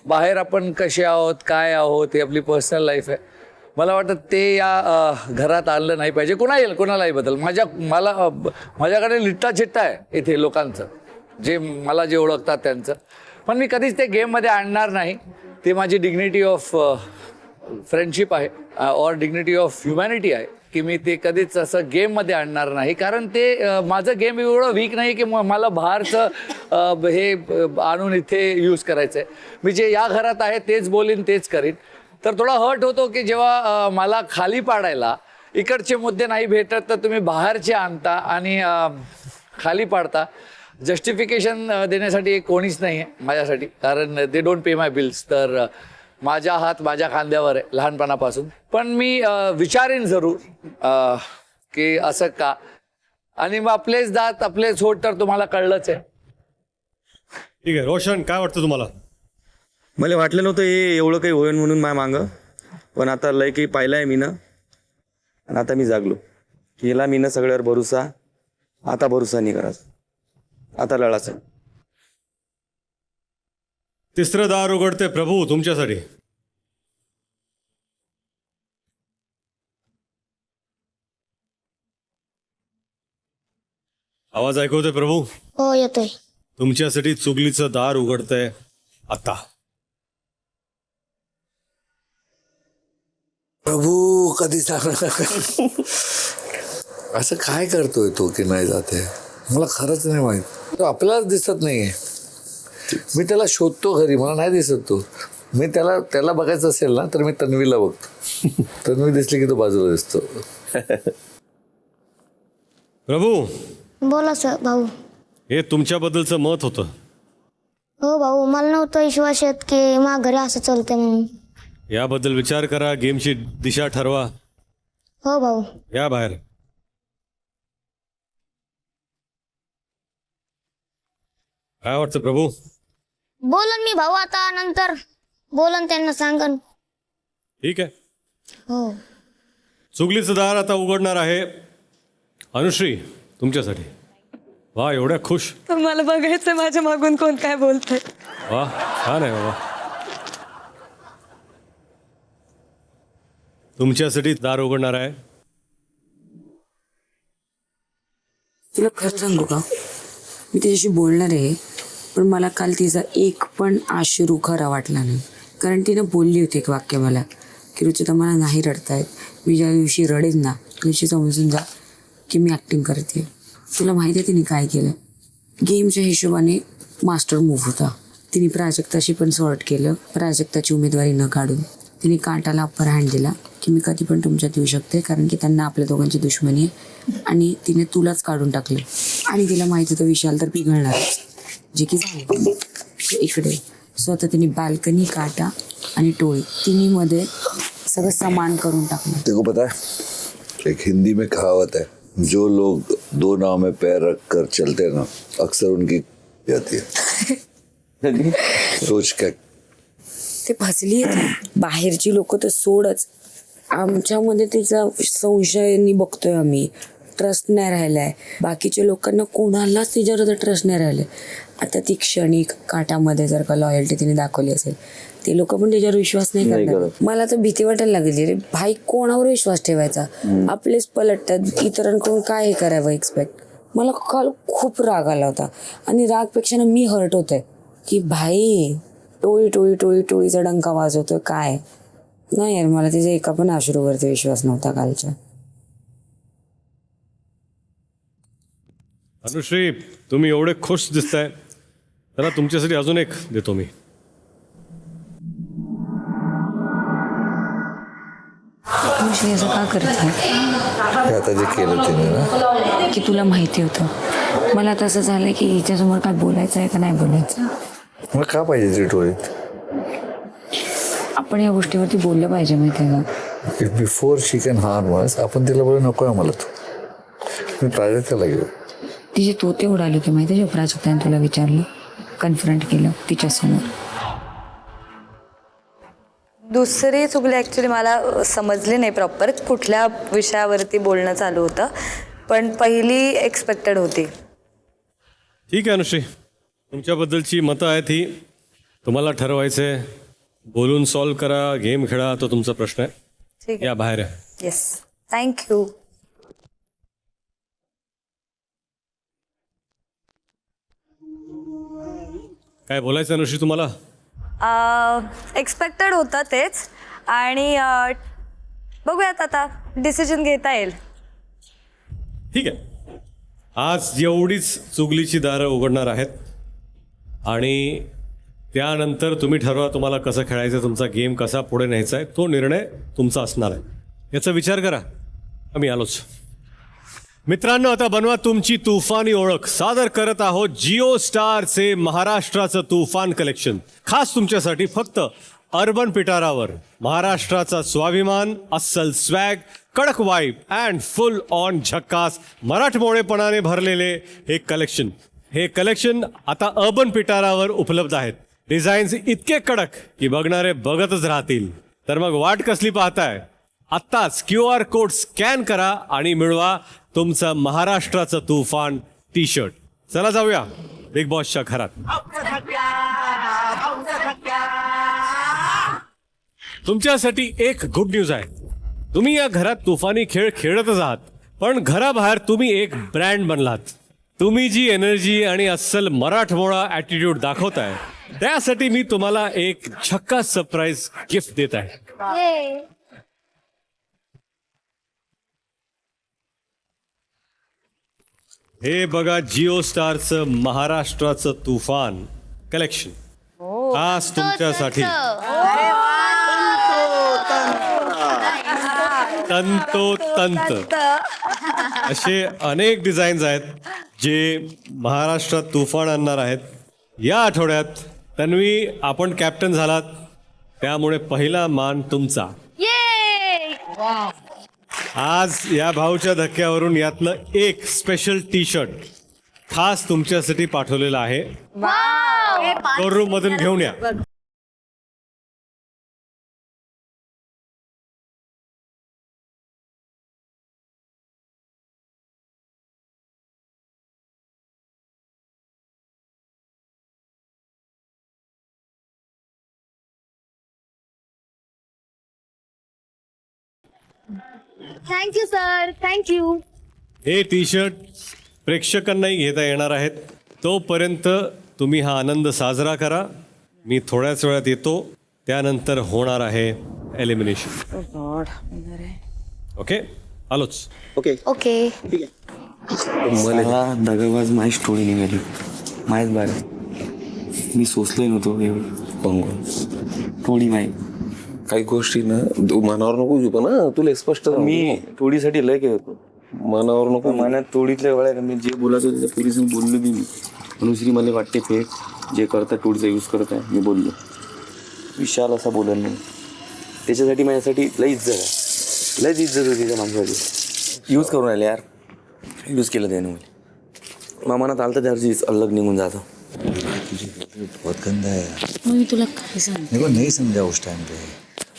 बाहेर आपण कसे आहोत, काय आहोत, हे आपली पर्सनल लाईफ आहे. मला वाटतं ते या घरात आणलं नाही पाहिजे. कोणालाही बदल. माझ्याकडे लिट्टा चिट्टा आहे इथे लोकांचं, मला जे ओळखतात त्यांचं, पण मी कधीच ते गेममध्ये आणणार नाही. ते माझी डिग्निटी ऑफ फ्रेंडशिप आहे और डिग्निटी ऑफ ह्युमॅनिटी आहे की मी ते कधीच असं गेममध्ये आणणार नाही. कारण ते माझं गेम एवढं वीक नाही की मला बाहेरचं हे आणून इथे यूज करायचं आहे. मी जे या घरात आहे तेच बोलीन, तेच करीन. तर थोडा हर्ट होतो की जेव्हा मला खाली पाडायला इकडचे मुद्दे नाही भेटत तर तुम्ही बाहेरचे आणता आणि खाली पाडता. जस्टिफिकेशन देण्यासाठी कोणीच नाही आहे माझ्यासाठी, कारण they don't pay my bills. तर माझा हात माझ्या खांद्यावर आहे लहानपणापासून. पण मी विचारेन जरूर की असं का. आणि मग आपलेच दात आपलेच होठ तर तुम्हाला कळलंच आहे. ठीक आहे. रोशन, काय वाटतं तुम्हाला? मला वाटलं नव्हतं हे एवढं काही होईल म्हणून माझ्या मागं, पण आता लय काही पाहिलं आहे मीनं. आणि आता मी जागलो. केला मीनं सगळ्यावर भरोसा. आता भरोसा नाही करायचा, आता लढायचं. तिसरं दार उघडते प्रभू तुमच्यासाठी. आवाज ऐकवते प्रभू? हो येतोय. तुमच्यासाठी चुगलीचं दार उघडतंय आता. प्रभू कधी सांगणार असं काय करतोय तो की नाही जाते, मला खरंच नाही माहित. तो आपल्यालाच दिसत नाहीये. मी त्याला शोधतो घरी, मला नाही दिसत तो. मी त्याला बघायचं असेल ना तर मी तन्वीला बघतो. तन्वी दिसली की तो बाजूला दिसतो. प्रभू, बोला सर भाऊ. हे तुमच्याबद्दलचं मत होतं. हो भाऊ, मला नव्हतं विश्वास येत की माझ्या घरी असं चालतंय म्हणून. याबद्दल विचार करा, गेमची दिशा ठरवा. हो भाऊ. या बाहेर. काय वाटतं प्रभू? बोलन मी भाऊ, आता नंतर बोलन, त्यांना सांगन. ठीक आहे. हो. चुगलीचं दार आता उघडणार आहे अनुश्री तुमच्यासाठी. वा, एवढ्या खुश. मला बघायचं माझ्या मागून कोण काय बोलतंय. वा, छान आहे बाबा. तुमच्यासाठी दार उघडणार आहे. तुला खरं सांगू का, मी तिच्याशी बोलणार आहे, पण मला काल तिचा एक पण अश्रू खरा वाटला नाही. कारण तिनं बोलली होती एक वाक्य मला की रुचिता मला नाही रडतायत, मी ज्या दिवशी रडेन ना त्या दिवशी समजून जा की मी ॲक्टिंग करते. तुला माहिती आहे तिने काय केलं? गेमच्या हिशोबाने मास्टर मूव्ह होता. तिने प्राजक्ताशी पण सॉर्ट केलं. प्राजक्ताची उमेदवारी न काढून तिने काटाला अप्पर हँड दिला की मी कधी पण तुमच्यात येऊ शकते, कारण की त्यांना आपल्या दोघांची दुश्मनी आहे. आणि तिने तुलाच काढून टाकलं. आणि तिला माहिती होतं विशाल तर पिघळणार, जे की झालं. इकडे स्वतः तिने बाल्कनी, काटा आणि टोळी तिन्हीमध्ये सगळं समान करून टाकलं. तेको पता है, एक हिंदी में कहावत है, जो लोग दो नाव में पैर रख कर चलते हैं ना, अक्सर उनकी जाती है. सोच क्या. ते फसली आहेत. बाहेरची लोक तर सोडच, आमच्यामध्ये तिचा संशयाने बघतोय आम्ही. ट्रस्ट नाही राहिलाय. बाकीच्या लोकांना कोणालाच तिच्यावर ट्रस्ट नाही राहिलाय. आता ती क्षणिक काटामध्ये जर का लॉयल्टी तिने दाखवली असेल, ते लोक पण त्याच्यावर विश्वास नाही करणार. मला तर भीती वाटायला लागली रे भाई, कोणावर विश्वास ठेवायचा? आपलेच पलटतात, इतरांकडून काय हे करावं एक्सपेक्ट. मला काल खूप राग आला होता. आणि रागपेक्षा ना मी हर्ट होतोय की भाई टोळी टोळी टोळी टोळीचा डंका वाजवतोय काय. नाही यार, मला तिच्या एका पण अश्रूवरती विश्वास नव्हता कालच्या. अनुश्री, तुम्ही एवढे खुश दिसताय, तर तुमच्यासाठी अजून एक देतो मी. असं का करत आता जे केलं तिने ना, की तुला माहिती होतं. मला तसं झालं की हिच्यासमोर काय बोलायचं आहे का नाही बोलायचं. मग का पाहिजे ती टोळीत? आपण या गोष्टीवरती बोललं पाहिजे, माहिती आहे का. Before she can harm us, आपण तिला बोलू नको आहे मला तू. मी प्राजक्ताला घेऊ. तिचे तोते उडाले होते माहिती आहे. प्राजक्ताने तुला विचारलं, कन्फ्रंट केलं तिच्यासमोर. दुसरी चुगली ॲक्च्युली मला समजली नाही प्रॉपर कुठल्या विषयावरती बोलणं चालू होतं, पण पहिली एक्सपेक्टेड होती. ठीक आहे अनुश्री, तुमच्याबद्दलची मतं आहेत ही. तुम्हाला ठरवायचं आहे, बोलून सॉल्व्ह करा, गेम खेळा, तो तुमचा प्रश्न आहे. ठीक आहे. या बाहेर या. Yes, thank you. काय बोलायचं अनुश्री तुम्हाला? एक्सपेक्टेड होतं तेच, आणि बघूयात आता डिसिजन घेता येईल. ठीक आहे, आज एवढीच चुगलीची दारं उघडणार आहेत आणि त्यानंतर तुम्ही ठरवा तुम्हाला कसं खेळायचं, तुमचा गेम कसा पुढे न्यायचा आहे, तो निर्णय तुमचा असणार आहे. याचा विचार करा. आम्ही आलोच. मित्रांनो, आता बनवा तुमची तुफानी ओळख. सादर करत आहोत जिओ स्टारचे महाराष्ट्राचं तुफान कलेक्शन, खास तुमच्यासाठी फक्त अर्बन पिटारावर. महाराष्ट्राचा स्वाभिमान, अस्सल स्वॅग, कडक वाईब अँड फुल ऑन झक्कास मराठमोळेपणाने भरलेले हे कलेक्शन आता अर्बन पिटारावर उपलब्ध आहेत. डिझाईन्स इतके कडक की बघणारे बघतच राहतील. तर मग वाट कसली पाहताय? आत्ताच QR कोड स्कॅन करा आणि मिळवा तुमचं महाराष्ट्राचं तुफान टी शर्ट. चला जाऊया बिग बॉसच्या घरात. तुमच्यासाठी एक गुड न्यूज आहे. तुम्ही या घरात तुफानी खेळ खेळतच आहात, पण घराबाहेर तुम्ही एक ब्रँड बनलात. तुम्ही जी एनर्जी आणि अस्सल मराठमोळा ॲटिट्यूड दाखवताय, त्यासाठी मी तुम्हाला एक झक्कास सरप्राईज गिफ्ट देत आहे. हे बघा, जिओ स्टारचं महाराष्ट्राचं तुफान कलेक्शन खास तुमच्यासाठी. तंतोतंत असे अनेक डिझाईन्स आहेत जे महाराष्ट्रात तुफान आणणार आहेत. या आठवड्यात तन्वी, आपण कॅप्टन झालात, त्यामुळे पहिला मान तुमचा. आज या भाऊच्या धक्क्यावरून यातलं एक स्पेशल टी शर्ट खास तुमच्यासाठी पाठवलेलं आहे. स्टोर रूम मधून घेऊन या. Thank you sir, thank you. हे टी शर्ट प्रेक्षकांनाही घेता येणार आहेत. तोपर्यंत तुम्ही हा आनंद साजरा करा. मी थोड्याच वेळात येतो, त्यानंतर होणार आहे एलिमिनेशन. ओके, आलोच. ओके. मला दगाबाज माझी स्टोरी निघाली. माहीत बार मी सोचलोय नव्हतो एवढं पंगो थोडी माहीत. काही गोष्टी ना मनावर नको घेऊ, पण तुला स्पष्ट मी थोडीसाठी लय होतो. मनावर नको. मनात तोडीतल्या वेळा मी जे बोलायचं त्या पोलिसांनी बोललो बी. मी अनुश्री मला वाटते फेक जे करतात टोळीचा यूज करत आहे. मी बोललो, विशाल असा बोलत नाही. त्याच्यासाठी माझ्यासाठी लय इज्जत आहे, लयच इज्जत होती त्या माणसासाठी. यूज करून राहिले यार, यूज केलं त्याने मला. मनात आलं तर त्याची अलग निघून जातं. बहुत गंदा है यार. मी तुला काय सांग, मेरे को नहीं समझा उस टाइम पे.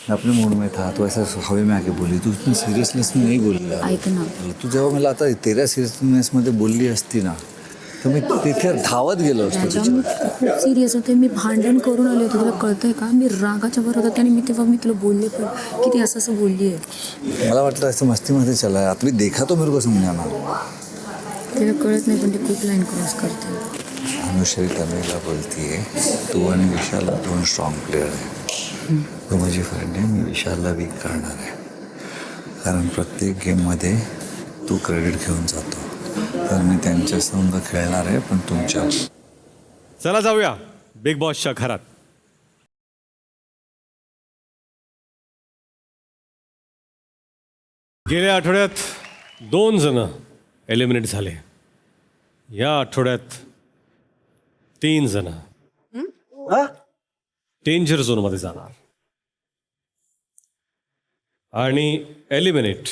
मैं अपने मूड में था, तो ऐसा हवे में आके बोली. तू इतनी सिरियसनेस में नहीं बोलली. ऐक ना, तू जेव्हा मला आता तेऱ्या सिरियसनेसमध्ये बोलली असती ना, तर मी तिथे धावत गेलो असतो. त्याच्यामुळे खूप सिरियस होते. मी भांडण करून आले होते, तुला कळतंय का? मी रागाच्या भरात होते आणि तेव्हा मी तुला बोलले पण की ती असं बोलली आहे. मला वाटलं असं मस्तीमध्ये चला है. अभी देखा तो मेरे को समझाना. तिला कळत नाही, पण ती खूप लाईन क्रॉस करते. अनुश्री तन्वीला बोलतीये, तू आणि विशाल दोन स्ट्रॉंग प्लेयर आहे. तू माझी फ्रेंड आहे, मी विशालला वीक करणार आहे. कारण प्रत्येक गेममध्ये तू क्रेडिट घेऊन जातो. तर मी त्यांच्या संग खेळणार आहे, पण तुमच्या. चला जाऊया बिग बॉसच्या घरात. गेल्या आठवड्यात 2 जण एलिमिनेट झाले. या आठवड्यात 3 जण डेंजर झोनमध्ये जाणार. आणि एलिमिनेट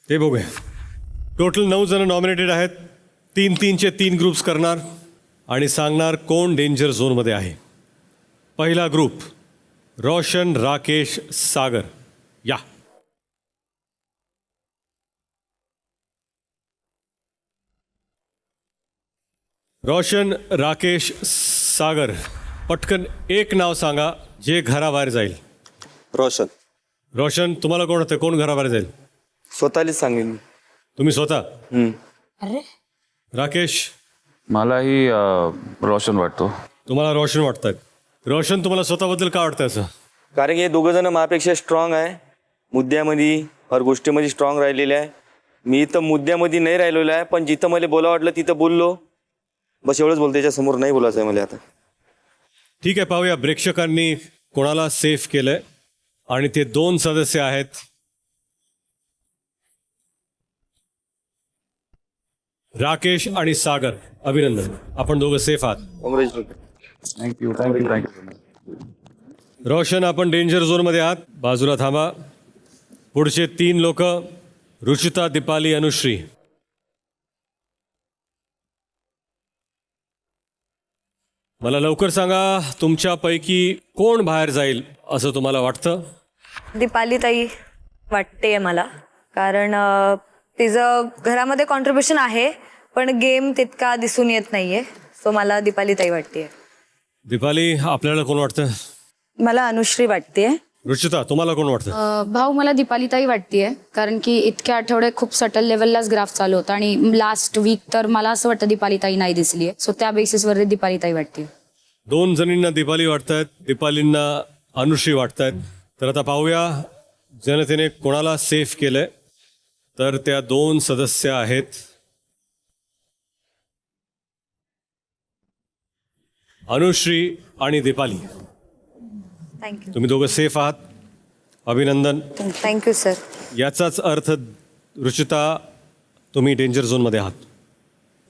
ते बघूया. टोटल 9 जण नॉमिनेटेड आहेत. 3-3चे 3 ग्रुप्स करणार आणि सांगणार कोण डेंजर झोनमध्ये आहे. पहिला ग्रुप रोशन, राकेश, सागर. या. रोशन, राकेश, सागर, पटकन एक नाव सांगा जे घराबाहेर जाईल. रोशन. रोशन, तुम्हाला कोण वाटतं कोण घराबाहेर जाईल? स्वतःलाच सांगेन. तुम्ही स्वतः? अरे राकेश, मलाही रोशन वाटतो. तुम्हाला रोशन वाटतं. रोशन, तुम्हाला स्वतःबद्दल काय वाटतं असं? कारण की हे दोघं जण माझ्यापेक्षा स्ट्रॉंग आहे, मुद्द्यामध्ये हर गोष्टीमध्ये स्ट्रॉंग राहिलेले आहे. मी इथं मुद्द्यामध्ये नाही राहिलेलो आहे, पण जिथं मला बोला वाटलं तिथं बोललो. बस एवढंच बोलतो, त्याच्यासमोर नाही बोलायचं आहे मला आता. ठीक आहे, पाहूया प्रेक्षकांनी कोणाला सेफ केलंय. आणि ते 2 सदस्य आहेत. राकेश आणि सागर. अभिनंदन, आपण दोघं सेफ आहात. Congratulation. Thank you thank you thank you. Roshan, आपण डेंजर झोनमध्ये आहात. बाजूला थांबा. पुढचे 3 लोक, रुचिता, दीपाली, अनुश्री. मला लवकर सांगा, तुमच्यापैकी कोण बाहेर जाईल असं तुम्हाला वाटतं? दीपाली ताई वाटते मला, कारण तिचं घरामध्ये कॉन्ट्रीब्युशन आहे पण गेम तितका दिसून येत नाहीये. सो मला दीपाली ताई वाटते. दीपाली, आपल्याला कोण वाटतं? मला अनुश्री वाटते. रुचिता, तुम्हाला कोण वाटतं? भाऊ, मला दीपालीताई वाटतेय, कारण की इतक्या आठवडे खूप सटल लेवललाच ग्राफ चालू होता आणि लास्ट वीक तर मला असं वाटतं दीपालीताई नाही दिसली आहे. सो त्या बेसिसवर दीपालीताई वाटते. 2 जणींना दीपाली वाटतायत, दीपालींना अनुश्री वाटतायत. तर आता पाहूया जनतेने कोणाला सेफ केलंय. तर त्या 2 सदस्य आहेत अनुश्री आणि दीपाली. थँक्यू. तुम्ही दोघं सेफ आहात. अभिनंदन. Thank you sir. याचाच अर्थ रुचिता, तुम्ही डेंजर झोनमध्ये आहात.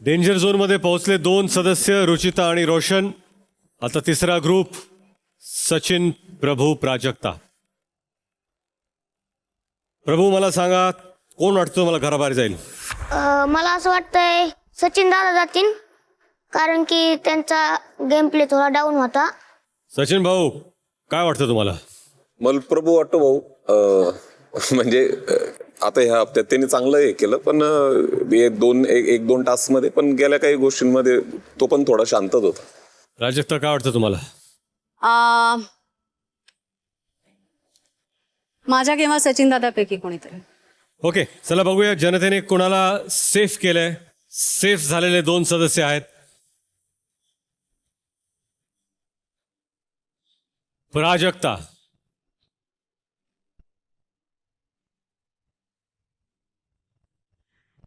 डेंजर झोनमध्ये पोहोचले 2 सदस्य, रुचिता आणि रोशन. आता तिसरा ग्रुप, सचिन, प्रभू, प्राजक्ता. प्रभू, मला सांगा कोण वाटतं मला घराबाहेर जाईल? मला असं वाटतंय सचिन दादा जातील, कारण की त्यांचा गेम प्ले थोडा डाऊन होता. सचिन भाऊ, काय वाटतं तुम्हाला? मला प्रभू वाटतो भाऊ. म्हणजे आता ह्या हप्त्यात त्यांनी चांगलं हे केलं, पण एक दोन टास्कमध्ये पण गेल्या काही गोष्टींमध्ये तो पण थोडा शांतच होता. प्राजक्ता, काय वाटतं तुम्हाला? माझ्या किंवा सचिन दादापैकी कोणीतरी. ओके, चला बघूया जनतेने कोणाला सेफ केलंय. सेफ झालेले 2 सदस्य आहेत प्राजक्ता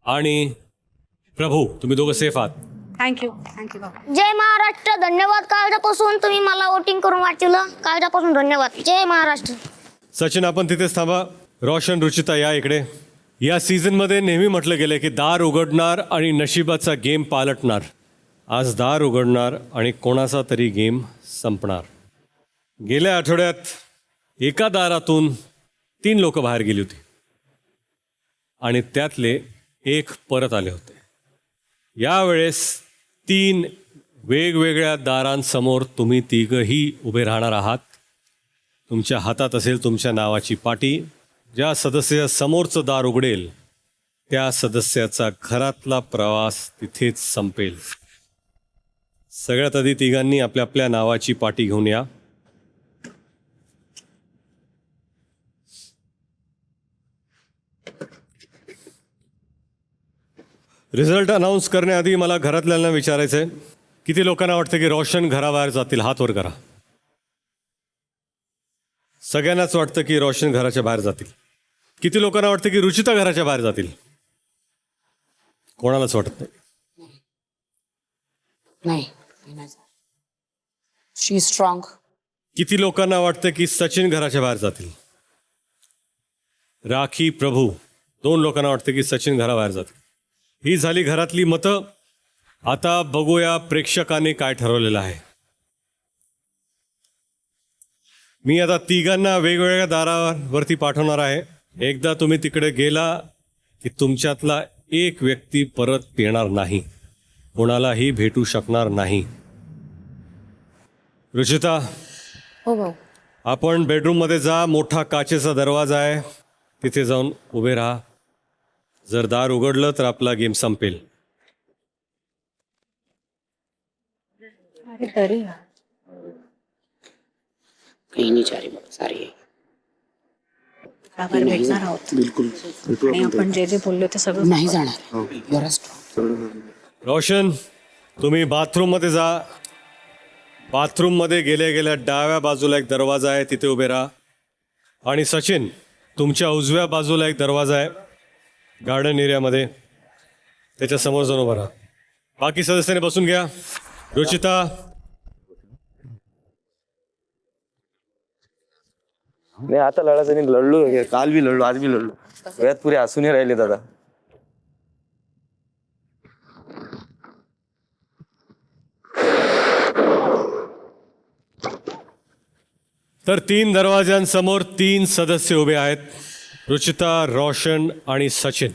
आणि प्रभू. तुम्ही दोघं सेफ आहात. थँक्यू थँक्यू बाबा. जय महाराष्ट्र. धन्यवाद काळजापासून तुम्ही मला वोटिंग करून वाचवलं. काळजापासून धन्यवाद. जय महाराष्ट्र. सचिन, आपण तिथेच थांबा. रोशन, रुचिता, या इकडे. या सीझनमध्ये नेहमी म्हटलं गेलं की दार उघडणार आणि नशिबाचा गेम पालटणार. आज दार उघडणार आणि कोणाचा तरी गेम संपणार. गेल्या आठवड्यात एका दारातून 3 लोक बाहेर गेली होती आणि त्यातले 1 परत आले होते. यावेळेस 3 वेगवेगळ्या दारांसमोर तुम्ही तिघही उभे राहणार आहात. तुमच्या हातात असेल तुमच्या नावाची पाटी. ज्या सदस्य समोरचं दार उघडेल त्या सदस्याचा घरातला प्रवास तिथेच संपेल. सगळ्यात आधी तिघांनी आपल्या आपल्या नावाची पाटी घेऊन या. रिझल्ट अनाऊन्स करण्याआधी मला घरातल्यांना विचारायचं आहे, किती लोकांना वाटतं की रोशन घराबाहेर जातील? हात वर करा. सगळ्यांनाच वाटतं की रोशन घराच्या बाहेर जातील. किती लोकांना वाटतं की रुचिता घराच्या बाहेर जातील? कोणालाच वाटत नाही. शी स्ट्रॉंग. किती लोकांना वाटतं की सचिन घराच्या बाहेर जातील? राखी, प्रभू, 2 लोकांना वाटतं की सचिन घराबाहेर जातील. ही झाली घरातली मतं. आता बघूया प्रेक्षकांनी काय ठरवलेलं आहे. मी आता तिघांना वेगवेगळ्या दारावरती पाठवणार आहे. एकदा तुम्ही तिकडे गेला की तुमच्यातला एक व्यक्ती परत येणार नाही, कोणालाही भेटू शकणार नाही. रुचिता, हो भाऊ. आपण बेडरूममध्ये जा. मोठा काचेचा दरवाजा आहे, तिथे जाऊन उभे राहा. जर दार उघडलं तर आपला गेम संपेल. तरी काही नाही चारी सारी भेटणार आहोत बिलकुल आणि आपण जे जे बोललो ते सगळं नाही जाणार. रोशन, तुम्ही बाथरूममध्ये जा. बाथरूममध्ये गेल्या गेल्या डाव्या बाजूला एक दरवाजा आहे, तिथे उभे राहा. आणि सचिन, तुमच्या उजव्या बाजूला एक दरवाजा आहे गार्डन एरियामध्ये, त्याच्या समोर जाऊन उभा राहा. बाकी सदस्यांनी बसून घ्या. रुचिता, नाही आता लढायचं नाही, लढलो काल बी लढलो, आज बी लढलो, वेळात पुरे असूनही राहिले दादा. तर 3 दरवाज्यांसमोर 3 सदस्य उभे आहेत, रुचिता, रोशन आणि सचिन.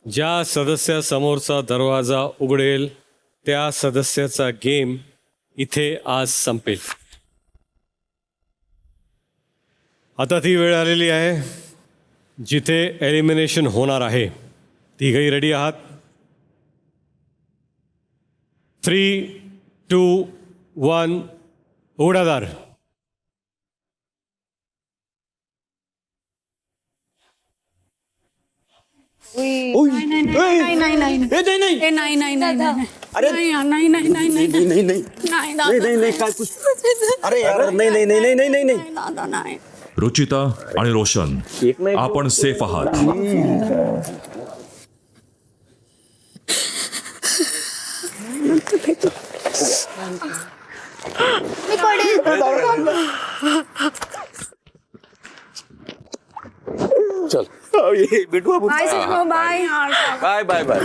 ज्या सदस्यासमोरचा दरवाजा उघडेल त्या सदस्याचा गेम इथे आज संपेल. आता ती वेळ आलेली आहे जिथे एलिमिनेशन होणार आहे. तिघही रेडी आहात? 3, 2, 1, उघडा दार. रुचिता आणि रोशन, आपण सेफ आहात. चल भेटू आपण. Bye bye bye bye.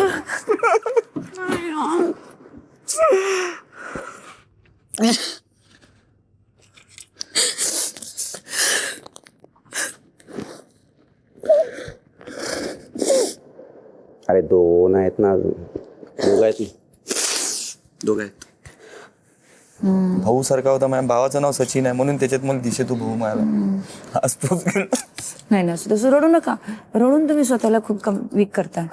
अरे 2 आहेत ना अजून, 2 आहेत ना. दोघं आहेत. भाऊ सारखा होता, माझ्या भावाचं नाव सचिन आहे म्हणून त्याच्यात मला दिसे तू भाऊ मला आज नाही ना, तसं रडू नका. रडून तुम्ही स्वतःला खूप वीक करता.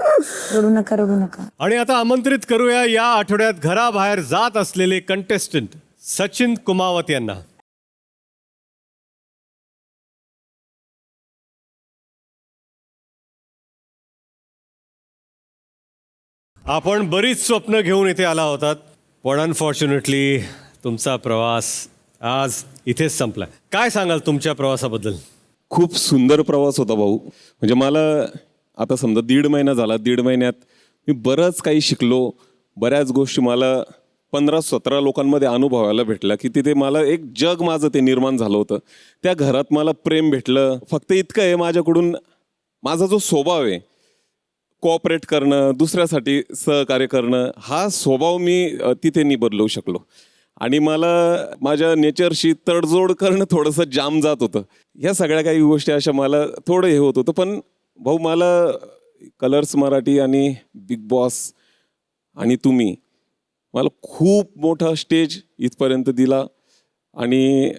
रडू नका, रडू नका. आणि आता आमंत्रित करूया या आठवड्यात घराबाहेर जात असलेले कंटेस्टंट सचिन कुमावत यांना. आपण बरीच स्वप्न घेऊन इथे आला होतात, पण अनफॉर्च्युनेटली तुमचा प्रवास आज इथेच संपला. काय सांगाल तुमच्या प्रवासाबद्दल? खूप सुंदर प्रवास होता भाऊ. म्हणजे मला आता समजा 1.5 महिना झाला. 1.5 महिन्यात मी बरंच काही शिकलो. बऱ्याच गोष्टी मला 15-17 लोकांमध्ये अनुभवायला भेटला की तिथे मला एक जग माझं ते निर्माण झालं होतं. त्या घरात मला प्रेम भेटलं. फक्त इतकं आहे, माझ्याकडून माझा जो स्वभाव आहे कोऑपरेट करणं, दुसऱ्यासाठी सहकार्य करणं, हा स्वभाव मी तिथे नाही बदलवू शकलो. आणि मला माझ्या नेचरशी तडजोड करणं थोडंसं जाम जात होतं. ह्या सगळ्या काही गोष्टी अशा मला थोडं हे होत होतं. पण भाऊ मला कलर्स मराठी आणि बिग बॉस आणि तुम्ही मला खूप मोठा स्टेज इथपर्यंत दिला. आणि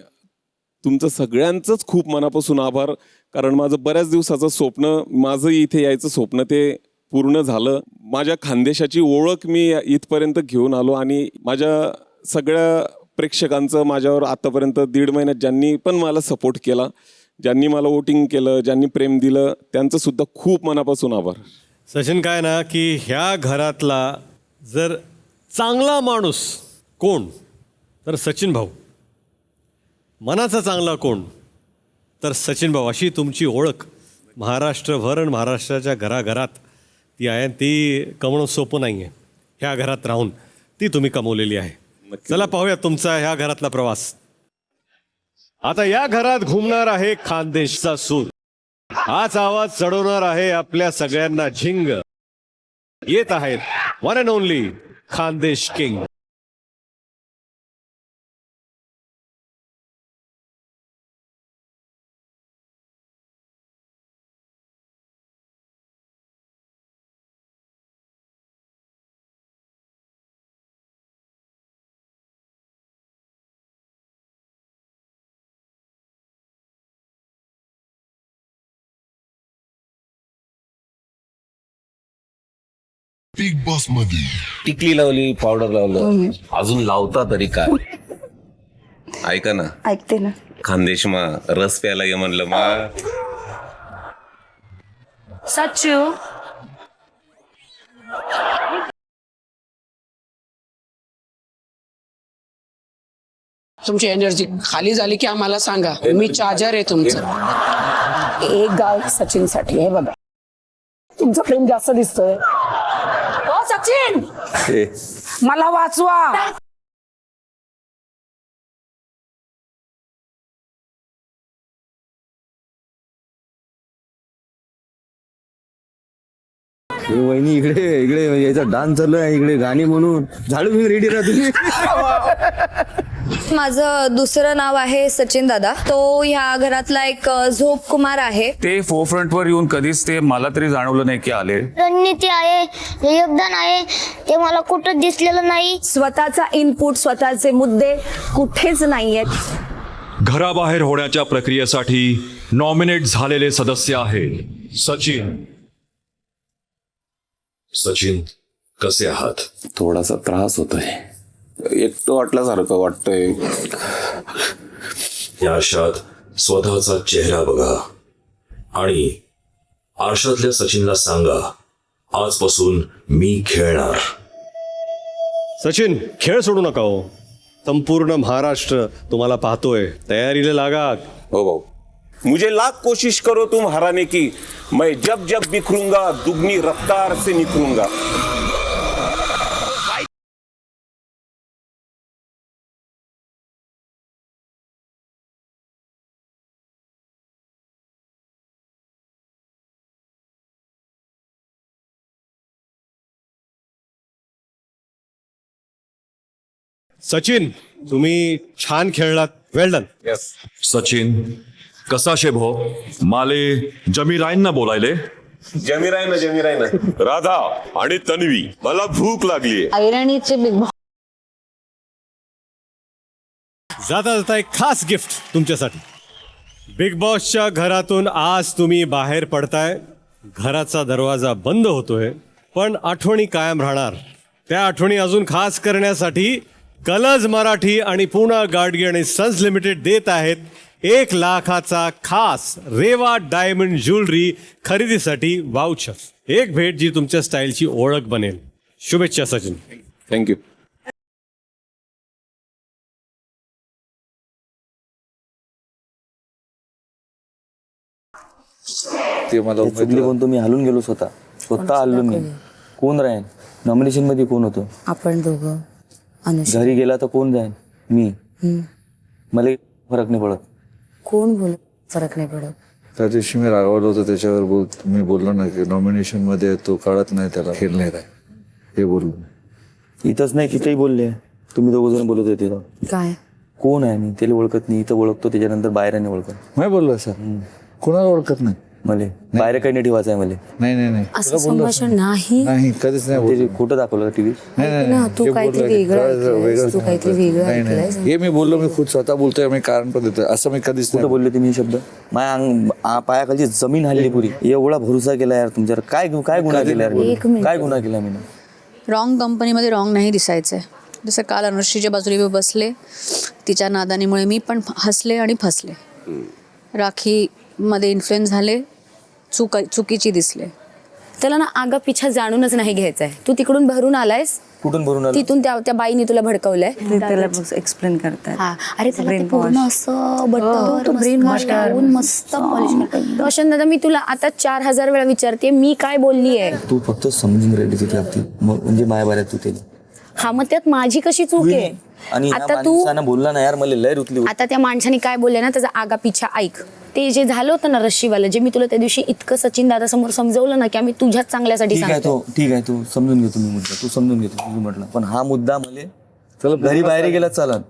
तुमचं सगळ्यांचंच खूप मनापासून आभार. कारण माझं बऱ्याच दिवसाचं स्वप्न, माझं इथे यायचं स्वप्न ते पूर्ण झालं. माझ्या खानदेशाची ओळख मी इथपर्यंत घेऊन आलो. आणि माझ्या सगळ्या प्रेक्षकांचं माझ्यावर आतापर्यंत 1.5 महिन्यात ज्यांनी पण मला सपोर्ट केला, ज्यांनी मला वोटिंग केलं, ज्यांनी प्रेम दिलं, त्यांचं सुद्धा खूप मनापासून आभार. सचिन, काय ना की ह्या घरातला जर चांगला माणूस कोण तर सचिन भाऊ, मनाचा चांगला कोण तर सचिन भाऊ, अशी तुमची ओळख महाराष्ट्रभर आणि महाराष्ट्राच्या घराघरात ती आहे. ती कमवणं सोपं नाही आहे. ह्या घरात राहून ती तुम्ही कमवलेली आहे. चला पाहूया तुमचा ह्या घरातला प्रवास. आता या घरात घुमणार आहे खानदेशचा सूर. हाच आवाज चढवणार आहे आपल्या सगळ्यांना झिंग. येत आहेत one and only Khandesh king. Big boss मध्ये टिकली लावली, पावडर लावलं, अजून लावता तरी काय? ऐका ना, ऐकते ना. खानदेश मा रस प्यायला ये म्हणलं मा. सच्चू तुमची एनर्जी खाली झाली की आम्हाला सांगा. मी चार्जर आहे तुमचं. एक गाव सचिनसाठी हे बघा. तुमचं प्रेम जास्त दिसतंय. ओ सचिन, मला वाचवा. वहिनी इकडे इकडे याचा डान्स चालू आहे, इकडे गाणी म्हणून झाडू घेऊन रेडी राहा तुम्ही. माझं दुसरं नाव आहे सचिन दादा. तो ह्या घरातला एक झोप कुमार आहे. ते फोरफ्रंटवर येऊन कधीच ते मला तरी जाणवलं नाही की आले. रणनीती आहे, योगदान आहे, ते मला कुठं दिसलेलं नाही. स्वतःचा इनपुट, स्वतःचे मुद्दे कुठेच नाहीयेत. घराबाहेर होण्याच्या प्रक्रियेसाठी नॉमिनेट झालेले सदस्य आहेत सचिन. सचिन, कसे आहात? थोडासा त्रास होतोय, एकटं वाटल्यासारखं वाटतंय. या आरशात स्वतःचा चेहरा बघा आणि आरशातल्या सचिनला सांगा, आजपासून मी खेळणार. सचिन, खेळ सोडू नका हो. संपूर्ण महाराष्ट्र तुम्हाला पाहतोय. तयारीला लागा. हो भाऊ, मुझे लाख कोशिश करो तुम हराने की, मैं जब जब बिखरूंगा दुगनी रफ्तार से निखरूंगा. सचिन, तुम्ही छान खेळलात. वेल डन. सचिन, कसा शेभो माले जमीराईंना बोलायले. जमीराय ना राधा आणि तन्वी, मला भूक लागलीये. ऐरणीचे बिग बॉस. जाता जाता एक खास गिफ्ट तुमच्यासाठी. बिग बॉसच्या घरातून आज तुम्ही बाहेर पडताय. घराचा दरवाजा बंद होतोय, पण आठवणी कायम राहणार. त्या आठवणी अजून खास करण्यासाठी कलर्स मराठी आणि पूना गाडगी आणि सन्स लिमिटेड देत आहेत 1 लाखाचा खास रेवा डायमंड ज्वेलरी खरेदीसाठी वाउचर. एक भेट जी तुमच्या स्टाईलची ओळख बनेल. शुभेच्छा सचिन. थँक्यू. ते मला चुकले कोण तुम्ही हलून गेलो, स्वतः हल्लो मी. कोण राहीन नॉमिनेशन मध्ये? कोण होतं? आपण दोघं. अनुष्का. घरी गेला तर कोण जाईन? मी. मला फरक नाही पडत. कोण बोल फरक नाही पडत. त्या दिवशी मी रागावलो होतो त्याच्यावर मी बोललो ना की नॉमिनेशन मध्ये तो कळत नाही त्याला खेळ नाही राय, हे बोललो. इथंच नाही तिथेही बोलले. तुम्ही दोघं जण बोलत होते. काय कोण आहे? मी त्याला ओळखत नाही. इथं ओळखतो, त्याच्यानंतर बाहेर नाही ओळखत. नाही बोललो सर, कोणाला ओळखत नाही. मला बाहेर काही नाही ठेवायचं आहे. मला नाही असं संभाषण नाही. नाही, कधीच नाही बोललो. खोटं दाखवलं टीव्ही. तू काहीतरी वेगळं, तू काहीतरी वेगळं ऐकलंयस. हे मी बोललो, मी खुद स्वतः बोलतोय, मी कारण पण देतोय. असं मी कधीच कुठं बोलले तुम्ही शब्द? माझ्या पायाखालची जमीन हल्ली पुरी. एवढा भरोसा केला यार तुमच्यावर. काय गुन्हा केला यार? काय गुन्हा केला मी? रॉंग कंपनीमध्ये रॉंग नाही दिसायचं आहे. जसं काल अनुश्रीच्या बाजूने मी बसले, तिच्या नादानीमुळे मी पण हसले आणि फसले. राखीमध्ये इन्फ्लुएन्स झाले, चुकीची दिसले. त्याला ना आगा पिछा जाणूनच नाही घ्यायचंय. तू तिकडून भरून आलायस. कुठून भरून आला? तिथून त्या बाईने तुला भडकवलंय. त्याला एक्सप्लेन करताय. अरे त्याला ते पूर्ण असं बटर ब्रेन वॉश लावून मस्त पॉलिश. रोशन दादा, मी तुला आता 4000 वेळा विचारते, मी काय बोलली आहे? तू फक्त समजून राहिली तिथे लागते, म्हणजे मायाबाऱ्यात तू ते. हा, मग त्यात माझी कशी चूक आहे? आणि आता तू बोलला ना यार, मला लय रुतली. आता त्या माणसाने काय बोलले ना, त्याचा आगा पिछा ऐक. ते जे झालं होतं ना रश्शीवालं, जे मी तुला त्या दिवशी इतकं सचिन दादा समोर समजवलं ना की आम्ही तुझ्याच चांगल्यासाठी सांगतो. ठीक आहे, तू समजून घेतो. मी मुद्दा तू समजून घेतो तुझं म्हटलं, पण हा मुद्दा मला घरी बाहेर गेला चालत.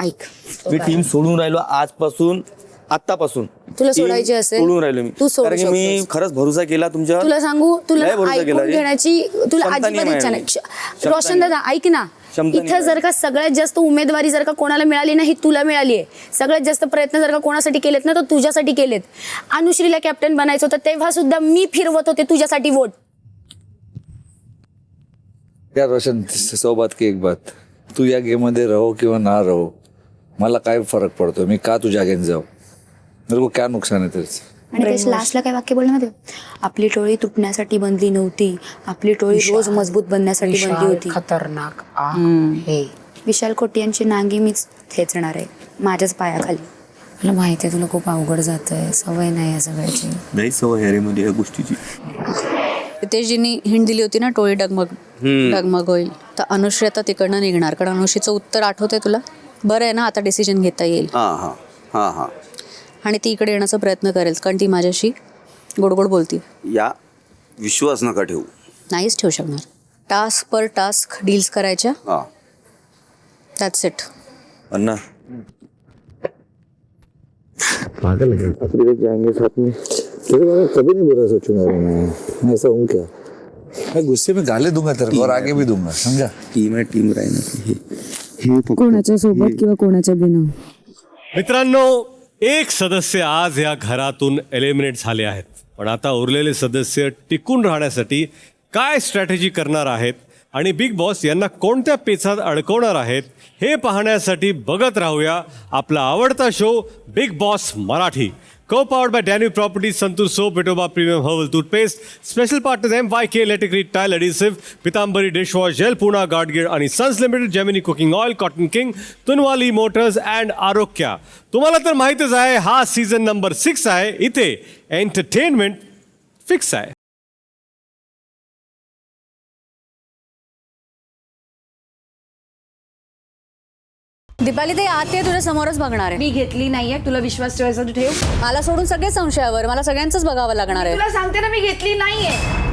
ऐक, मी टीम सोडून राहिलो आजपासून, आत्तापासून. तुला सोडायची असेल सोडून राहिलो मी. तू सोडू कारण की मी खरंच भरोसा केला तुमच्यावर. तुला सांगू, तुला लय भरोसा केला ऐकून रे. घेण्याची तुला क्षमता नाही अजिबात इच्छा नाही. माझ्याकडे. रोशन दादा ऐक ना, क्षमता इथं नाही जर का सगळ्यात जास्त उमेदवारी जर का कोणाला मिळाली ना, ही तुला मिळाली आहे. सगळ्यात जास्त प्रयत्न जर का कोणासाठी केलेत ना, तर तुझ्यासाठी केलेत. अनुश्रीला कॅप्टन बनायचं होतं, तेव्हा सुद्धा मी फिरवत होते तुझ्यासाठी वोट. या रोशन सौ बात की एक बात, तू या गेममध्ये रहो किंवा ना रहो, मला काय फरक पडतो, मी का तुझ्या अगेन्स्ट जाऊ, मेरे को क्या नुकसान आहे त्याचं. आणि त्याच्या लास्टला काय वाक्य बोललं माहिती आपली टोळी तुटण्यासाठी बनली नव्हती, आपली टोळी रोज मजबूत बनण्यासाठी बनली होती. खतरनाक हे विशाल कोटी यांची नांगी मीच ठेचणार आहे माझ्याच पायाखाली. मला माहिती आहे तुला खूप अवघड जातंय, सवय नाही या सगळ्याची. नाही सवय ह्या मध्ये या गोष्टीची. रितेशजींनी हिंट दिली होती ना टोळी डगमग होईल, तर अनुश्री आता तिकडनं निघणार, कारण अनुश्रीचं उत्तर आठवतंय तुला. बरं आहे ना, आता डिसिजन घेता येईल. हां हां हां हां. आणि ती इकडे येण्याचा प्रयत्न करेल, कारण ती माझ्याशी गोड बोलती. या विश्वास नका ठेवू. नाहीच ठेवू शकणार. टास्क पर टास्क डील्स करायच्या. हां दॅट्स इट. अण्णा पागल है क्या? जाएंगे साथ में, तेरे बारे में कभी नहीं बोला सोचूंगा मैं ऐसा हूँ क्या, मैं गुस्से में गाली दूंगा तेरे को और आगे भी दूंगा, समझा. टीम आहे, टीम राहील कोणाच्या सोबत किंवा कोणाच्या बिना. मित्रांनो, एक सदस्य आज या घरातून एलिमिनेट झाले आहेत, पण आता उरलेले सदस्य टिकून राहण्यासाठी काय स्ट्रॅटेजी करणार आहेत आणि बिग बॉस यांना कोणत्या पेचात अडकवणार आहेत हे पाहण्यासाठी बघत राहूया आपला आवडता show big Boss Marathi. Co-powered by Danube Properties, Santur Soap, Vitoba Premium Herbal Toothpaste. Special partners MYK Electric Tile Adhesive, Pitambari Dishwash Gel, Pune Guard Gear आणि Sons Limited, Gemini Cooking Oil, Cotton King, Tunwali Motors and Arokya. तुम्हाला तर माहितीच आहे, हा season number 6 आहे. इथे entertainment fix आहे. दीपाली ते आते तुझ्या समोरच बघणार आहे. मी घेतली नाहीये, तुला विश्वास ठेवायचा तू ठेव. मला सोडून सगळे संशयावर, मला सगळ्यांचंच बघावं लागणार आहे. तुला सांगते ना मी घेतली नाहीये.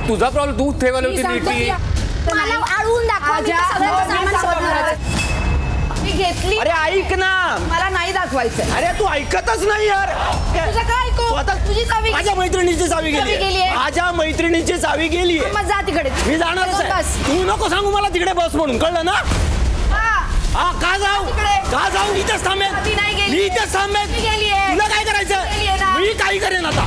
तुझा प्रॉब्लेम तू ठेवायला होती नीटली. मला अडवून दाखवा, मी तर सगळ्यांचं सामान शोधणार आहे. मी घेतली. अरे ऐक ना, मला नाही दाखवायचं. अरे तू ऐकतच नाही यार. तुझं काय ऐकू? तुझी चावी माझ्या मैत्रिणीची चावी गेली, माझ्या मैत्रिणीची चावी गेली. मग जा तिकडे. मी जाणारच आहे. तू नको सांगू मला तिकडे बस म्हणून, कळलं ना. हा का जाऊ, का जाऊ, इथेच थांबेल, मी इथेच थांबेल. तुला काय करायचं, मी काही करेन आता.